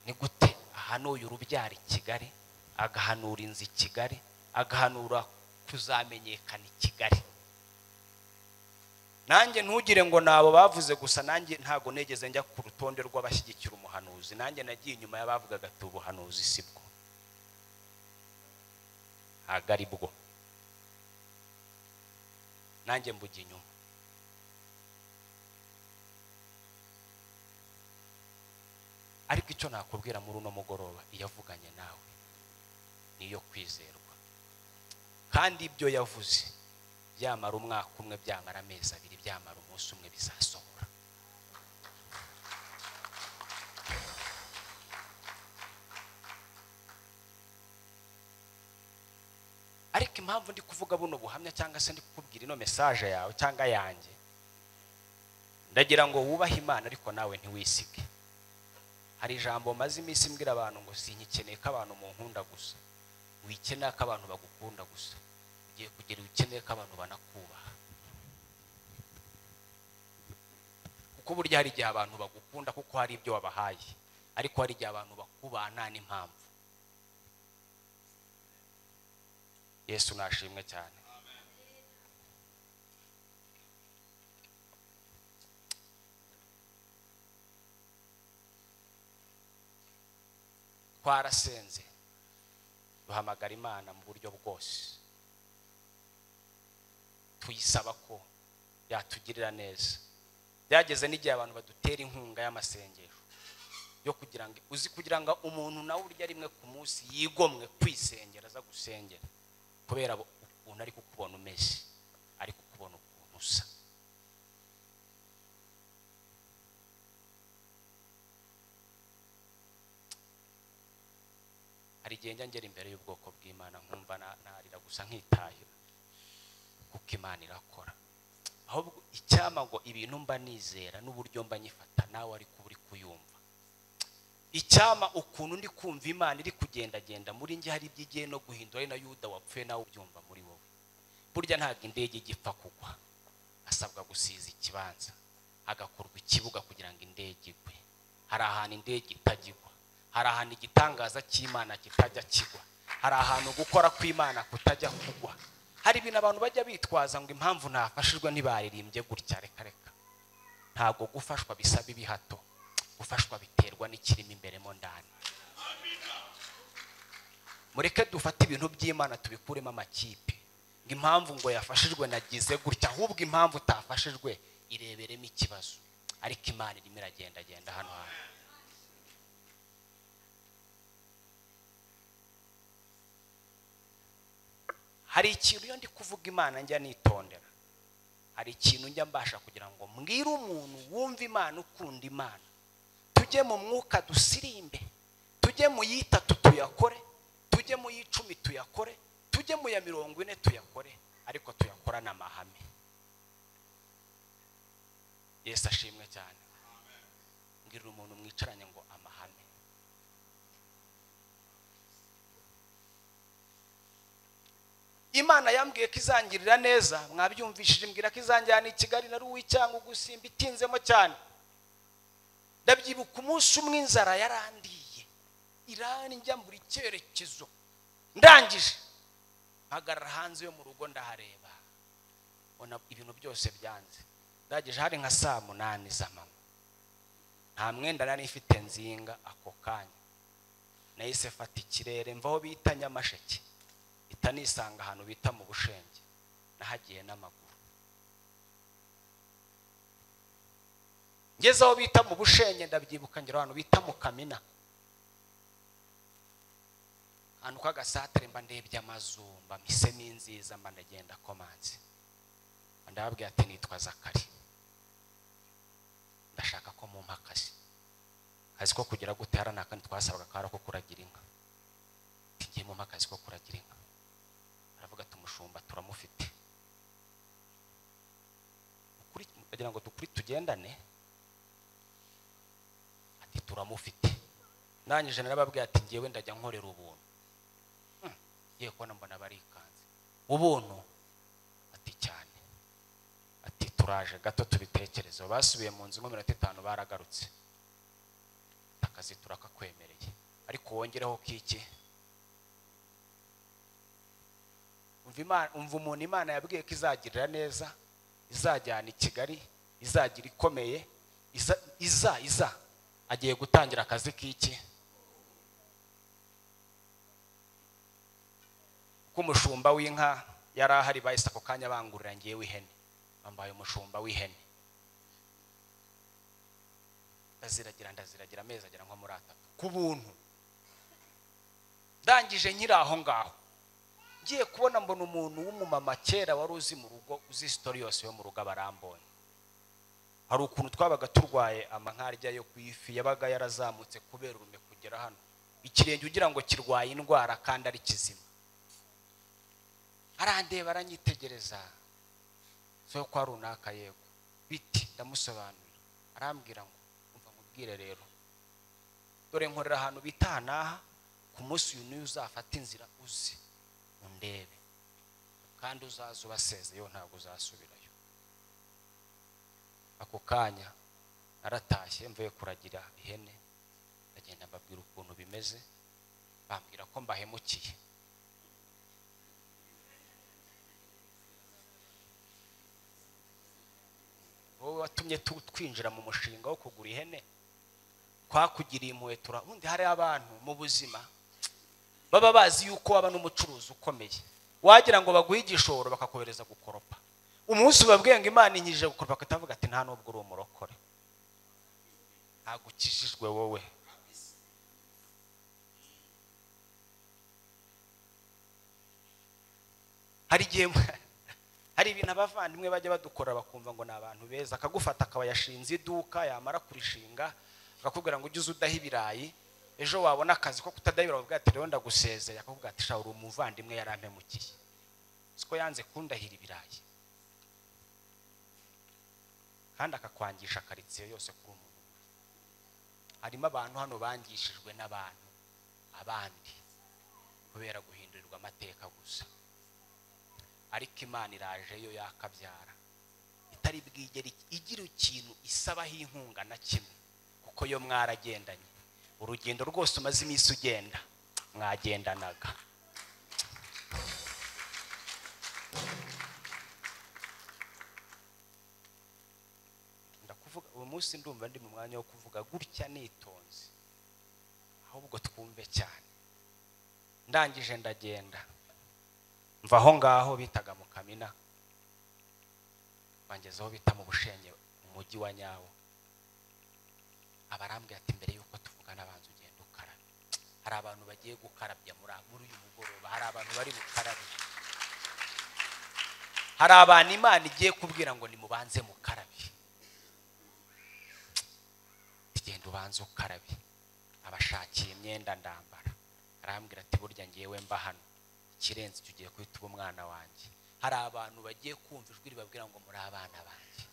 Ni gute ahanuye urubyara i Kigali, agahanura inzi i Kigali, agahanura kuzamenyekana i Kigali? Nanjye ntugire ngo nabo bavuze gusa, nanjye ntago negeze njya ku rutonde rw'abashyigikira umuhanuzi. Nanjye nagiye inyuma y'abavugaga ati ubuhanuzi sibwo, agari bwo. Nanjye mbugiye inyuma. Ariko icyo nakubwira muri uno mugoroba, iyavuganye nawe niyo kwizerwa. Kandi ibyo yavuze byamara umwaka umwe, byamara amezi 2, byamara umunsi umwe, bizasohora. Ariko impamvu ndi kuvuga buno buhamya cyangwa se ndi kukubwira ino message yawe cyangwa yanjye, ndagira ngo wubahe Imana ariko nawe ntiwisige. Hari ijambo maze iminsi mbwira abantu ngo sinyikeneye ko abantu mu nkunda gusa, wikeneye ko abantu bagukunda gusa, ugiye kugera ukeneye ko abantu banakubaha. kuko burya hari igihe abantu bagukunda kuko hari ibyo wabahaye, ariko hari igihe abantu bakubaha nta n'impamvu. Yesu nashimwe cyane. Twarasenze duhamagara Imana mu buryo bwose, tuyisaba ko yatugirira neza. Byageze n'igihe abantu badutera inkunga y'amasengesho yo kugira ngo umuntu nawe urya rimwe ku munsi yigomwe kwisengera, aza gusengera kubera ukuntu ari kukubona umeze, ari kukubona ukuntu usa. Hari igihe njya ngera imbere y'ubwoko bw'Imana nkumva narira gusa nkitahira, kuko Imana irakora. Ahubwo icyama ngo ibintu mba nizera n'uburyo mba nyifata nawe ari kuburi kuyumva. Icyama ukuntu ndi kumva Imana iri kugendagenda muri njye, hari ibyigiye no guhindura, ari na Yuda wapfuye nawe ubyumva muri wowe. Burya ntabwo indege igipfa kugwa, asabwa gusiza ikibanza, agakorwa ikibuga kugira ngo indege igwe. Hari ahantu indege itagigwa, hari ahantu igitangaza cy'Imana kitajya kigwa, hari ahantu gukora kw'Imana kutajya kugwa. Hari ibintu abantu bajya bitwaza ngo impamvu ntafashijwe ntibaririmbye gutya. Reka ntabwo gufashwa bisaba ibihato, gufashwa biterwa n'ikirimo imbere mo ndani. Mureke dufate ibintu by'Imana tubikuremo amakipe, ngo impamvu ngo yafashijwe nagize gutya, ahubwo impamvu utafashijwe ireberemo ikibazo. Ariko Imana irimo iragendagenda hano hantu. Hari ikintu iyo ndi kuvuga Imana njya nitondera, hari ikintu njya mbasha kugira ngo mbwire umuntu wumva Imana, ukunda Imana, tujye mu mwuka dusirimbe, tujye mu y'itatu tuyakore, tujye mu y'icumi tuyakore, tujye mu ya 40 tuyakore, ariko tuyakorane amahame. Yesu ashimwe cyane. Mbwira umuntu mwicaranye ngo amahame. Imana yambwiye ko izangirira neza, mwabyumvishije, mbwira ko izanjyana i Kigali na Ruwi cyangwa Gusimba itinzemo cyane. Ndabyibuka umunsi umwe inzara yarandiye, irani njya muri cyerekezo, ndangije mpagarara hanze yo mu rugo ndahareba, ona ibintu byose byanze. Ndagije hari nka saa 8 z'amanywa, nta mwenda nari ifite nzinga. Ako kanya nahise fata ikirere mvaho bita Nyamasheke, itanisanga ahantu bita mu Bushenge, nahagiye n'amaguru. Ngeze aho bita mu Bushenge ndabyibuka ngera ahantu bita mu Kamina, ahantu k'agasatere mba ndebye amazu, mba misemo inziza, mba ndagenda komanze. Ndababwiye ati nitwa Zakari, ndashaka ko mumpa akazi ko kugira gute. Hari n'akandi twasabaga kara ko kuragira inka, ngiye mumpa akazi ko kuragira inka. Aravuga ati umushumba turamufite, ukuri kugira ngo dukuri tugendane, ati turamufite. Nanyije narababwiye ati ngiye ndajya nkorera ubuntu. Ngiye kubona mbona barikanze ubuntu, ati cyane, ati turaje gato tubitekerezo. Basubiye mu nzu mu 5 baragarutse, akazi turakakwemereye, ariko wongereho kiki. Umva umuntu Imana yabwiye ko izagirira neza, izajyana i Kigali, izagira ikomeye, iza agiye gutangira akazi k'iki. Kumushumba w'inka yari ahari, bahise ako kanya bangurira ngiye w'ihene, bambaye umushumba w'ihene. Ndaziragira amezi agera nko muri 3 ku buntu. Ndangije nkiri aho ngaho, ngiye kubona mbona umuntu w'umumama kera wari uzi mu rugo, uzi story yose yo mu rugo barambonye. Hari ukuntu twabaga turwaye amankarya yo kwifi, yabaga yarazamutse kubera urume kugera hano, ikirenge ugira ngo kirwaye indwara kandi ari kizima. Arandeba aranyitegereza, so kwa runaka yego biti, ndamusobanurira. Arambwira ngo umva mubwire rero, dore nkorera ahantu bitanaha, ku munsi uyu niyo uzafata inzira uzi undebe, kandi uzaza ubaseze yo ntabwo uzasubirayo. Ako kanya naratashye mvuye kuragira ihene, ndagenda mbabwira ukuntu bimeze, bambwira ko mbahemukiye. wowe watumye twinjira mu mushinga wo kugura ihene, twakugiriye impuhwe. Ubundi hari abantu mu buzima baba bazi yuko waba n'umucuruzi ukomeye, wagira ngo baguhe igishoro bakakohereza gukoropa. Umunsi ubabwiye ngo Imana inkijije gukoropa, bakatavuga ati nta nubwo uri umurokore, ntabwo ukijijwe wowe. Hari igihe hari ibintu abavandimwe bajya badukora bakumva ngo ni abantu beza, akagufata akaba yashinze iduka, yamara kurishinga akakubwira ngo ujye uza udaha ibirayi, ejo wabona akazi ko kutadaha ibirayi uvuga ati rero ndagusezeye, akakubwira ati sha uri umuvandimwe yarampemukiye, siko yanze kundahira ibirayi, kandi akakwangisha karitsiye yose kuri umuntu. Harimo abantu hano bangishijwe n'abantu abandi kubera guhindurirwa amateka gusa, ariko Imana iraje yo yakabyara, itari bwigere igira ikintu isabaho inkunga na kimwe, kuko yo mwaragendanye. Urugendo rwose umaze iminsi ugenda mwagendanaga. Ndakuvuga uyu munsi, ndumva ndi mu mwanya wo kuvuga gutya nitonze, ahubwo twumve cyane. Ndangije ndagenda mva aho ngaho bitaga mu Kamina, bangezeho bita mu Bushenge, umujyi wa nyawo. Abarambwira ati mbere yuko tuvugana abanza ugenda ukarabe. Hari abantu bagiye gukarabya muri uyu mugoroba, hari abantu bari bukarabe, hari abantu Imana igiye kubwira ngo nimubanze mukarabe. Tugenda ubanze ukarabe. Abashakiye imyenda ndambara, arambwira ati burya ngiyewe mba hano, ikirenze tugiye kwita umwana wanjye. Hari abantu bagiye kumva ijwi ribabwira ngo muri abana banjye.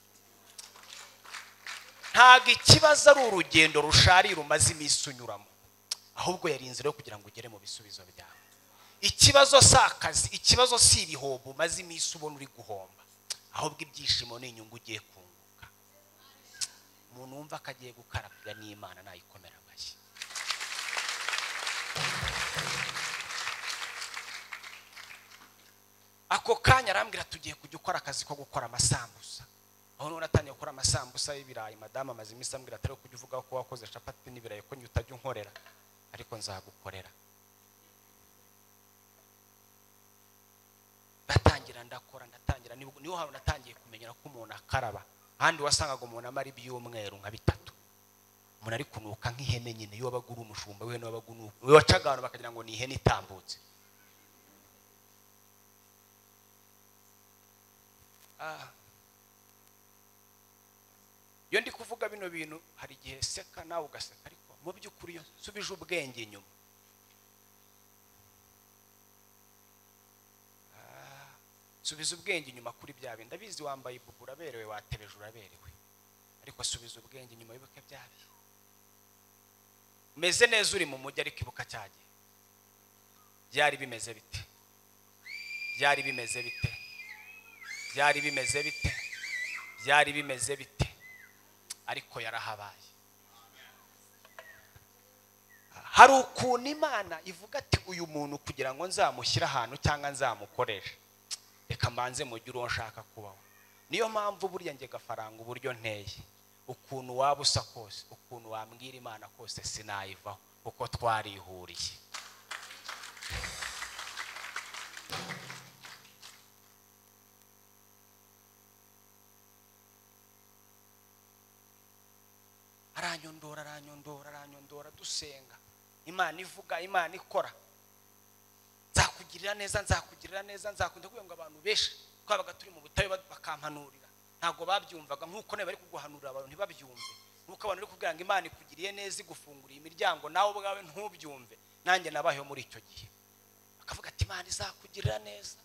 Ntabwo ikibazo ari urugendo rusharira umaze iminsi unyuramo, ahubwo yari inzira yo kugira ngo ugere mu bisubizo byawe. Ikibazo si akazi, ikibazo si ibihombo umaze iminsi ubona uri guhomba, ahubwo ibyishimo n'inyungu ugiye kunguka. Umuntu wumva akagiye gukarabwa n'Imana nayikomera amashyi. Ako kanya arambwira tugiye kujya ukora akazi ko gukora amasambusa. Aho none natangiye gukora amasambusa y'ibirayi, madama amaze iminsi ambwira atari kujya uvuga ko wakoze capati n'ibirayi ko utajya unkorera, ariko nzagukorera. Ndatangira ndakora, niho hantu natangiye kumenyera ko umuntu akaraba. Ahandi wasangaga umuntu amara ibyumweru nka bitatu, umuntu ari kunuka nk'ihene nyine. Iyo wabaga uri umushumba w'ihene wabaga unuka, wacaga abantu bakagira ngo ni ihene itambutse. Iyo ndi kuvuga bino bintu hari igihe seka nawe ugaseka, ariko mu by'ukuri iyo nsubije ubwenge inyuma, subiza ubwenge inyuma kuri bya bindi. Ndabizi wambaye ibubu uraberewe, watebeje uraberewe, ariko subiza ubwenge inyuma wibuke bya bindi. Umeze neza uri mu mujyi, ariko ibuka cyagiye byari bimeze bite, byari bimeze bite, byari bimeze bite, byari bimeze bite, ariko yarahabaye. Hari ukuntu Imana ivuga ati uyu muntu kugira ngo nzamushyire ahantu cyangwa nzamukoresha, reka mbanze mugire uwo nshaka kubaho. Niyo mpamvu burya njye gafaranga uburyo nteye, ukuntu waba usa kose, ukuntu wambwira Imana kose sinayivaho, kuko twarihuriye. aranyondora dusenga, Imana ivuga, Imana ikora. Nzakugirira neza, nzakugirira neza, nzakunda kugira ngo abantu beshe twabaga turi mu butayu bakampanurira, ntago babyumvaga nkuko nawe bari kuguhanurira abantu ntibabyumve. Nkuko abantu bari kugira ngo Imana ikugiriye neza, igufunguriye imiryango, nawe ubwawe ntubyumve. Nanjye nabayeho muri icyo gihe, akavuga ati Imana izakugirira neza,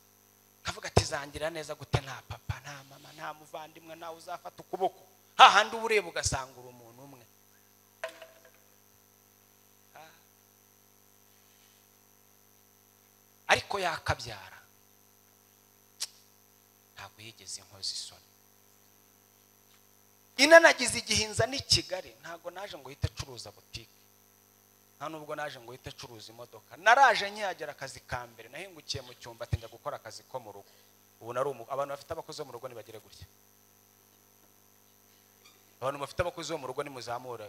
akavuga ati izangirira neza gute? Nta papa, nta mama, nta muvandimwe, nawe uzafata ukuboko. Hahandi ubureba ugasanga uri umuntu umwe. Ariko yakabyara ntabwo yigeze inkozi isoni. inanagize igihinza ni Kigali, ntago naje ngo hite curuza boutique, nta nubwo naje ngo hite curuza imodoka. Naraje nkihagera akazi ka mbere nahingukiye mu cyumba ati njya gukora akazi ko mu rugo. Ubu nari abantu bafite abakozi bo mu rugo nibagire gutya, abantu bafite abakozi bo mu rugo nimuzamura.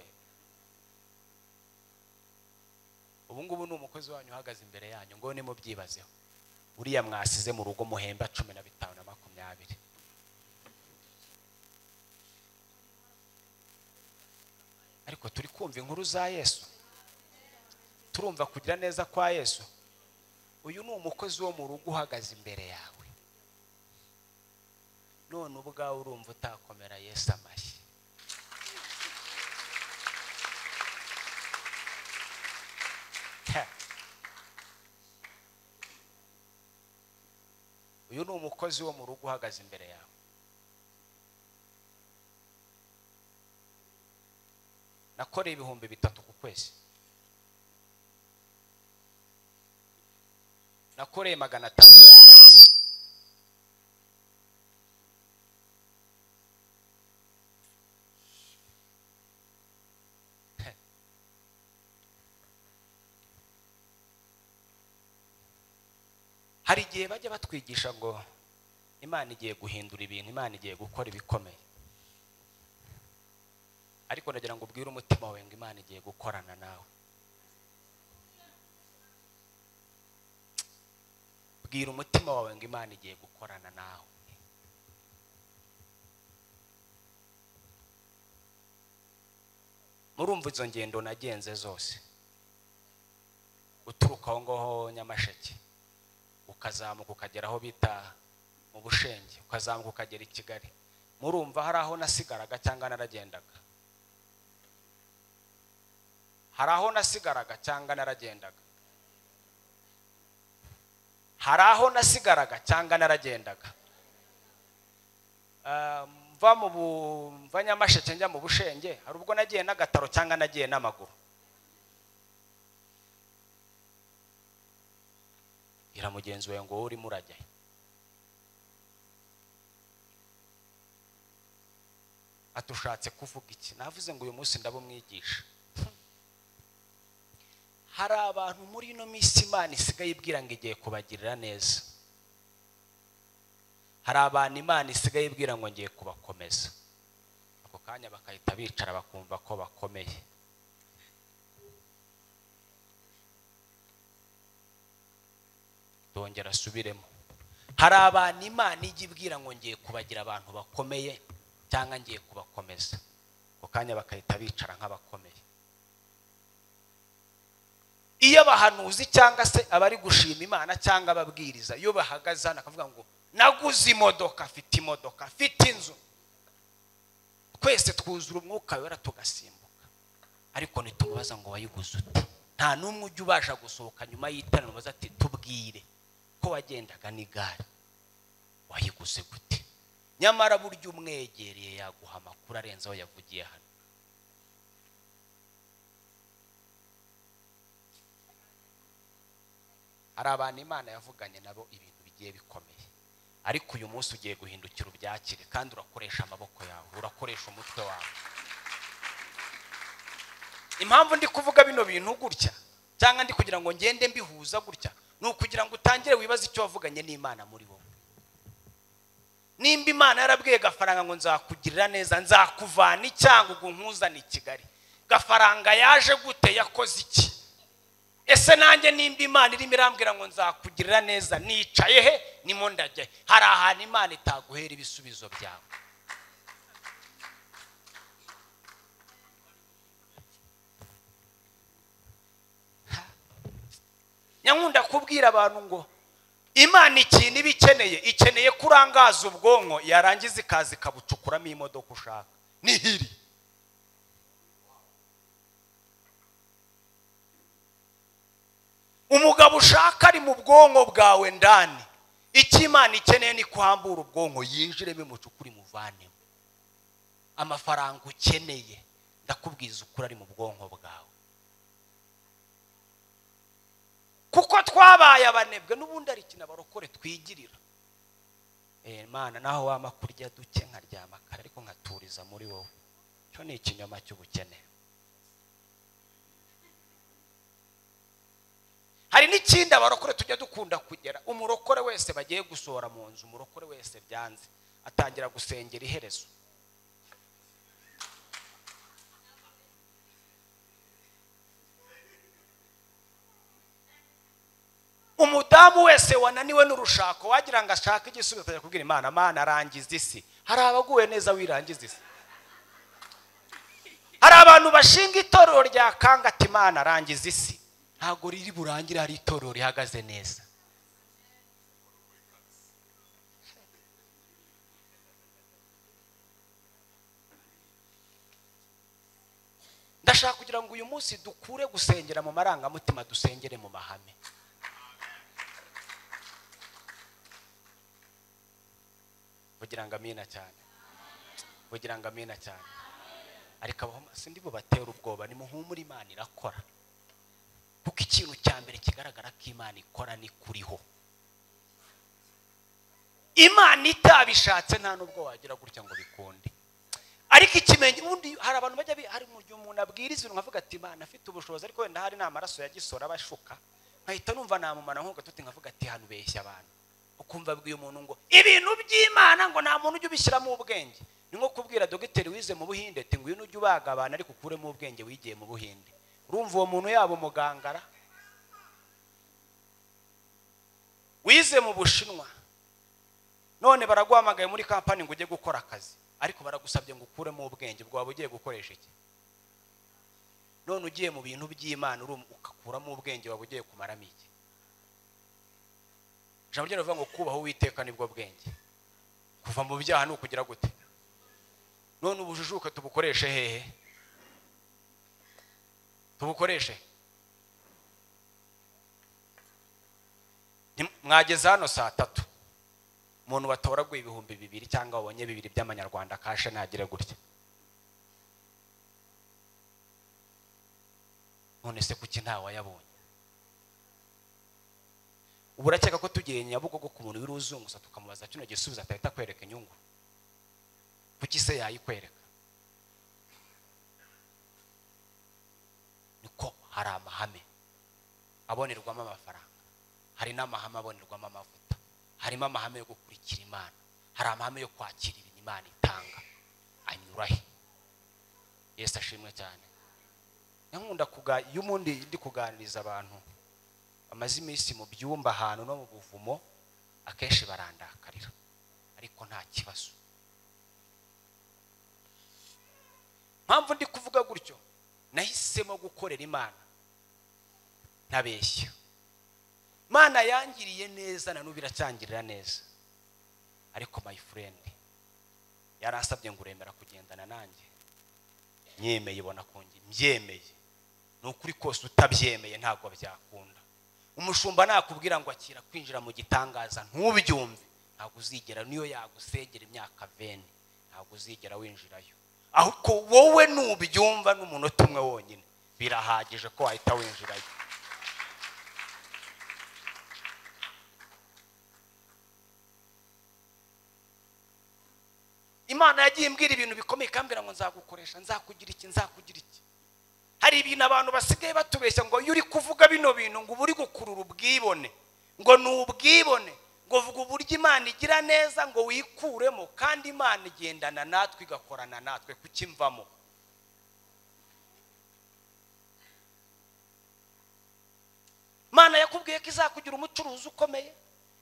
Ubu ngubu ni umukozi wanyu uhagaze imbere yanyu ngo nimubyibazeho, uriya mwasize mu rugo muhemba 15 na 20. Ariko turi kumva inkuru za Yesu, turumva kugira neza kwa Yesu. Uyu ni umukozi wo mu rugo uhagaze imbere yawe, none ubwawe urumva utakomera Yesu amashyi. Uyu ni umukozi wo mu rugo uhagaze imbere yawe. Nakoreye 3,000 ku kwezi, nakoreye 500. Hari igihe bajya batwigisha ngo Imana igiye guhindura ibintu, Imana igiye gukora ibikomeye. Ariko nagira ngo ubwire umutima wawe ngo Imana igiye gukorana nawe. Bwira umutima wawe ngo Imana igiye gukorana nawe. Murumva izo ngendo nagenze zose, uturuka aho ngaho Nyamasheke ukazamuka ukagera aho bita mu Bushenge, ukazamuka ukagera i Kigali. Murumva hari aho nasigaraga cyangwa naragendaga? Hari aho nasigaraga cyangwa naragendaga? Hari aho nasigaraga cyangwa naragendaga? Mva Nyamasheke njya mu Bushenge, hari ubwo nagiye n'agataro cyangwa nagiye n'amaguru? Ira mugenzi wawe ngo uri murajya. Atushatse kuvuga iki? Navuze ngo uyu munsi ndabumwigisha. Hari abantu muri ino minsi Imana isigaye ibwira ngo igiye kubagirira neza. Hari abantu Imana isigaye ibwira ngo ngiye kubakomeza. Ako kanya bakahita bicara bakumva ko bakomeye. Tongera subiremo. Hari abantu Imana ijya ibwira ngo ngiye kubagira abantu bakomeye cyangwa ngiye kubakomeza. Ako kanya bakahita bicara nk'abakomeye. Iyo abahanuzi cyangwa se abari gushima Imana cyangwa ababwiriza, iyo bahagaze hano akavuga ngo naguze imodoka, afite imodoka, afite inzu, twese twuzura umwuka wera tugasimbuka. Ariko nitumubaza ngo wayiguze ute? Nta numwe ujya ubasha gusohoka nyuma y'iterano baza ati tubwire ko wagendaga n'igare, wayiguze gute? Nyamara buryo umwegereye yaguha amakuru arenze aho yavugiye hano. Hari abantu Imana yavuganye nabo ibintu bigiye bikomeye, ariko uyu munsi ugiye guhindukira ubyakire kandi urakoresha amaboko yawe, urakoresha umutwe wawe. Impamvu ndi kuvuga bino bintu gutya cyangwa ndi kugira ngo ngende mbihuza gutya, ni ukugira ngo utangire wibaze icyo wavuganye n'Imana muri wowe. Nimba Imana yarabwiye Gafaranga ngo nzakugirira neza, nzakuvana cyangwa ugunkuzana i Kigali, Gafaranga yaje gute? Yakoze iki? Ese nanjye nimba Imana irimo irambwira ngo nzakugirira neza, nicaye he? Nimo ndajya? Hari ahantu Imana itaguhera ibisubizo byawe. Nyankunda kubwira abantu ngo Imana ikintu ikeneye kurangaza ubwonko, yarangiza ikazi kabucukuramo imodoka ushaka. Nihiri umugabo ushaka ari mu bwonko bwawe ndani. Icyo Imana ikeneye ni kuhambura ubwonko, yinjiremo imucukuri muvanemo. Amafaranga ukeneye ndakubwiza ukuri ari mu bwonko bwawe, kuko twabaye abanebwe n'ubundi ari ikintu abarokore twigirira. Imana naho wama kurya duke nkaryama kare ariko nkatura kwihuriza muri wowe. Cyo ni ikinyoma cy'ubukene. Hari n'ikindi abarokore tujya dukunda kugera, umurokore wese bagiye gusohora mu nzu, umurokore wese byanze atangira gusengera iherezo. Umudamu wese wananiwe n'urushako wagira ngo ashaka igisubizo akajya kubwira Imana, Mana arangiza isi. Hari abaguwe neza wirangiza isi. Hari abantu bashinga itorero rya kanga ati Imana arangiza isi. Ntago riri burangire hari itorero rihagaze neza. Ndashaka kugira ngo uyu munsi dukure gusengera mu marangamutima dusengere mu mahame. Kugira ngo amina cyane. Kugira ngo amina cyane. Ariko abo sindi bo batera ubwoba, ni muhumura Imana irakora. Kuko ikintu cya mbere kigaragara ko Imana ikora ni kuriho. Imana itabishatse nta nubwo wagira gutya ngo bikunde. Ariko ikimenye undi hari abantu bajya hari mu gihe umuntu abwiriza nkavuga ati Imana afite ubushobozi ariko wenda hari n'amaraso yagisora abashuka. Nkahita numva namumana nkuko tuti nkavuga ati hano beshya abantu. Ukumva bwiye umuntu ngo ibintu by'Imana ngo nta muntu ujye ubishyiramo ubwenge. Ni nko kubwira dogiteri wize mu Buhinde ati ngo uyu ujye ubaga abantu ariko ukuremo ubwenge wigiye mu Buhinde. Urumva uwo muntu yabo mugangara wize mu Bushinwa, none baraguhamagaye muri kampani ngo ujye gukora akazi ariko baragusabye ngo ukuremo ubwenge bwo waba ugiye gukoresha iki? None ugiye mu bintu by'Imana ukakuramo ubwenge waba ugiye kumaramo iki? Ijambo ryo rivuga ngo kubaho Uwiteka nibwo bwenge, kuva mu byaha no kugira gute. None ubujujuka tubukoreshe hehe? Tubukoreshe mwageze hano saa 3 umuntu batoraguye 2,000 cyangwa wabonye 2 by'amanyarwanda kashe nagire gutya. None se kuki ntawe yabonye? Uburakeka ko tugiye Nyabugogo ku muntu wiruzunguza tukamubaza kino gisubizo atahita kwereka inyungu. Kuki se yayikwereka? Niko hari amahame abonerwamo amafaranga, hari n'amahame abonerwamo amavuta, harimo amahame yo gukurikira Imana, hari amahame yo kwakira ibintu Imana itanga anyurahe. Yesu ashimwe cyane. Nkunda y'umundi ndi kuganiriza abantu amazi iminsi mu byumba ahantu no mu buvumo, akenshi barandakarira ariko nta kibazo. Mpamvu ndi kuvuga gutyo, nahisemo gukorera Imana ntabeshya. Imana yangiriye neza na nubira cyangirira neza, ariko my friend yarasabye ngo uremera kugendana nanjye. Nyemeye ibona kongi mbyemeye, nukuri kose utabyemeye ntago byakunda. Umushumba nakubwira ngo akira kwinjira mu gitangaza ntubyumve, ntago uzigera niyo yagusengera imyaka 20 ntago uzigera winjirayo. Ahubwo wowe nubyumva n'umunota umwe wonyine birahagije ko wahita winjirayo. Imana yagiye imbwira ibintu bikomeye kambira ngo nzagukoresha, nzakugira iki, nzakugira iki. Hari ibintu abantu basigaye batubeshya ngo yuri kuvuga bino bintu ngo buri gukurura ubwibone, ngo nubwibone, ngo vuga uburyo Imana igira neza ngo wikuremo, kandi Imana igendana natwe igakorana natwe kukimvamo. Imana yakubwiye ko izakugira umucuruzi ukomeye,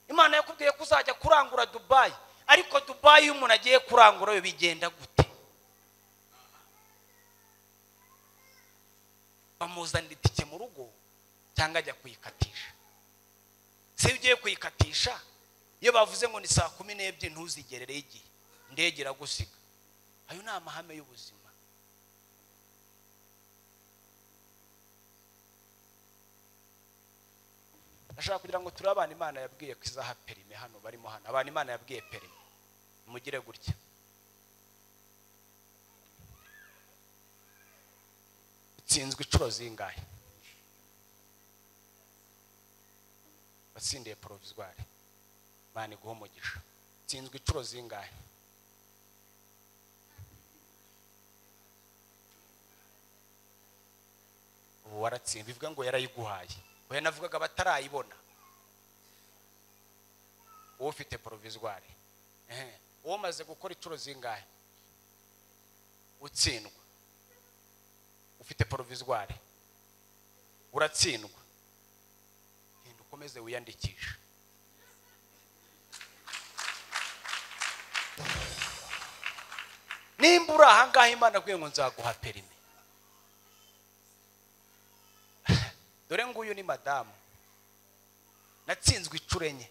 Imana yakubwiye ko uzajya kurangura Dubai, ariko Dubai umuntu agiye kurangura yo bigenda gute? Bamuzanira itike mu rugo cyangwa ajya kuyikatisha. Se ugiye kuyikatisha iyo bavuze ngo ni saa 12 ntuzigerere igihe ndegera gusiga. Ayo ni amahame y'ubuzima. Ashaka kugira ngo turi abana Imana yabwiye ko izaha perime hano barimo hano. Abana Imana yabwiye perime mugire gutya. Tsinzwe icuro zingahe? Batsindiye provisoire. Imana iguha umugisha. Tsinzwe icuro zingahe? ubu waratsinze bivuga ngo yarayiguhaye we navugaga batarayibona wowe ufite provisoire wowe maze gukora icuro zingahe utsindwa ufite provisoire uratsindwa genda ukomeze wiyandikisha nimbura ahangaha Imana kwiye ngo nzaguha perime dore nguyu ni madamu natsinzwe icuro enye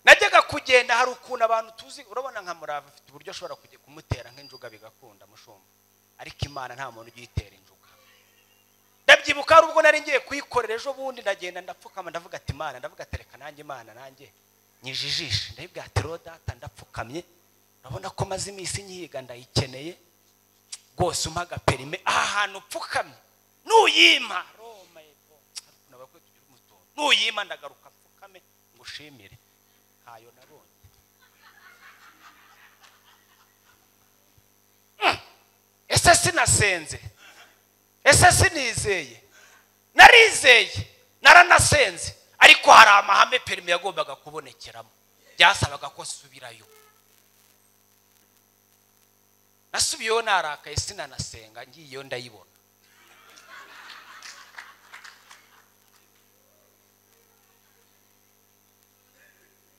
najyaga kugenda hari ukuntu abantu tuzi urabona nka Murava afite uburyo ashobora kujya kumutera nk'injuga bigakunda mushumba ariko Imana nta muntu ugitera injuga ndabyibuka ari ubwo nari ngiye kuyikorera ejo bundi ndagenda ndapfukama ndavuga ati Imana ndavuga tereka nanjye Imana nanjye nyijijishe ndabibwa ati rodata ndapfukamye urabona ko maze iminsi nyiga ndayikeneye rwose umpaga perime ahantu upfukamye nuyima Roma yego nabakwe tugira umutungo nuyima ndagaruka pfukame ngushimire hayo nabonye ese sinasenze ese sinizeye narizeye naranasenze ariko hari amahame perime yagombaga kubonekeramo byasabaga ko subirayo nasubiyeho narakaye sinanasenga ngiyeyo ndayibona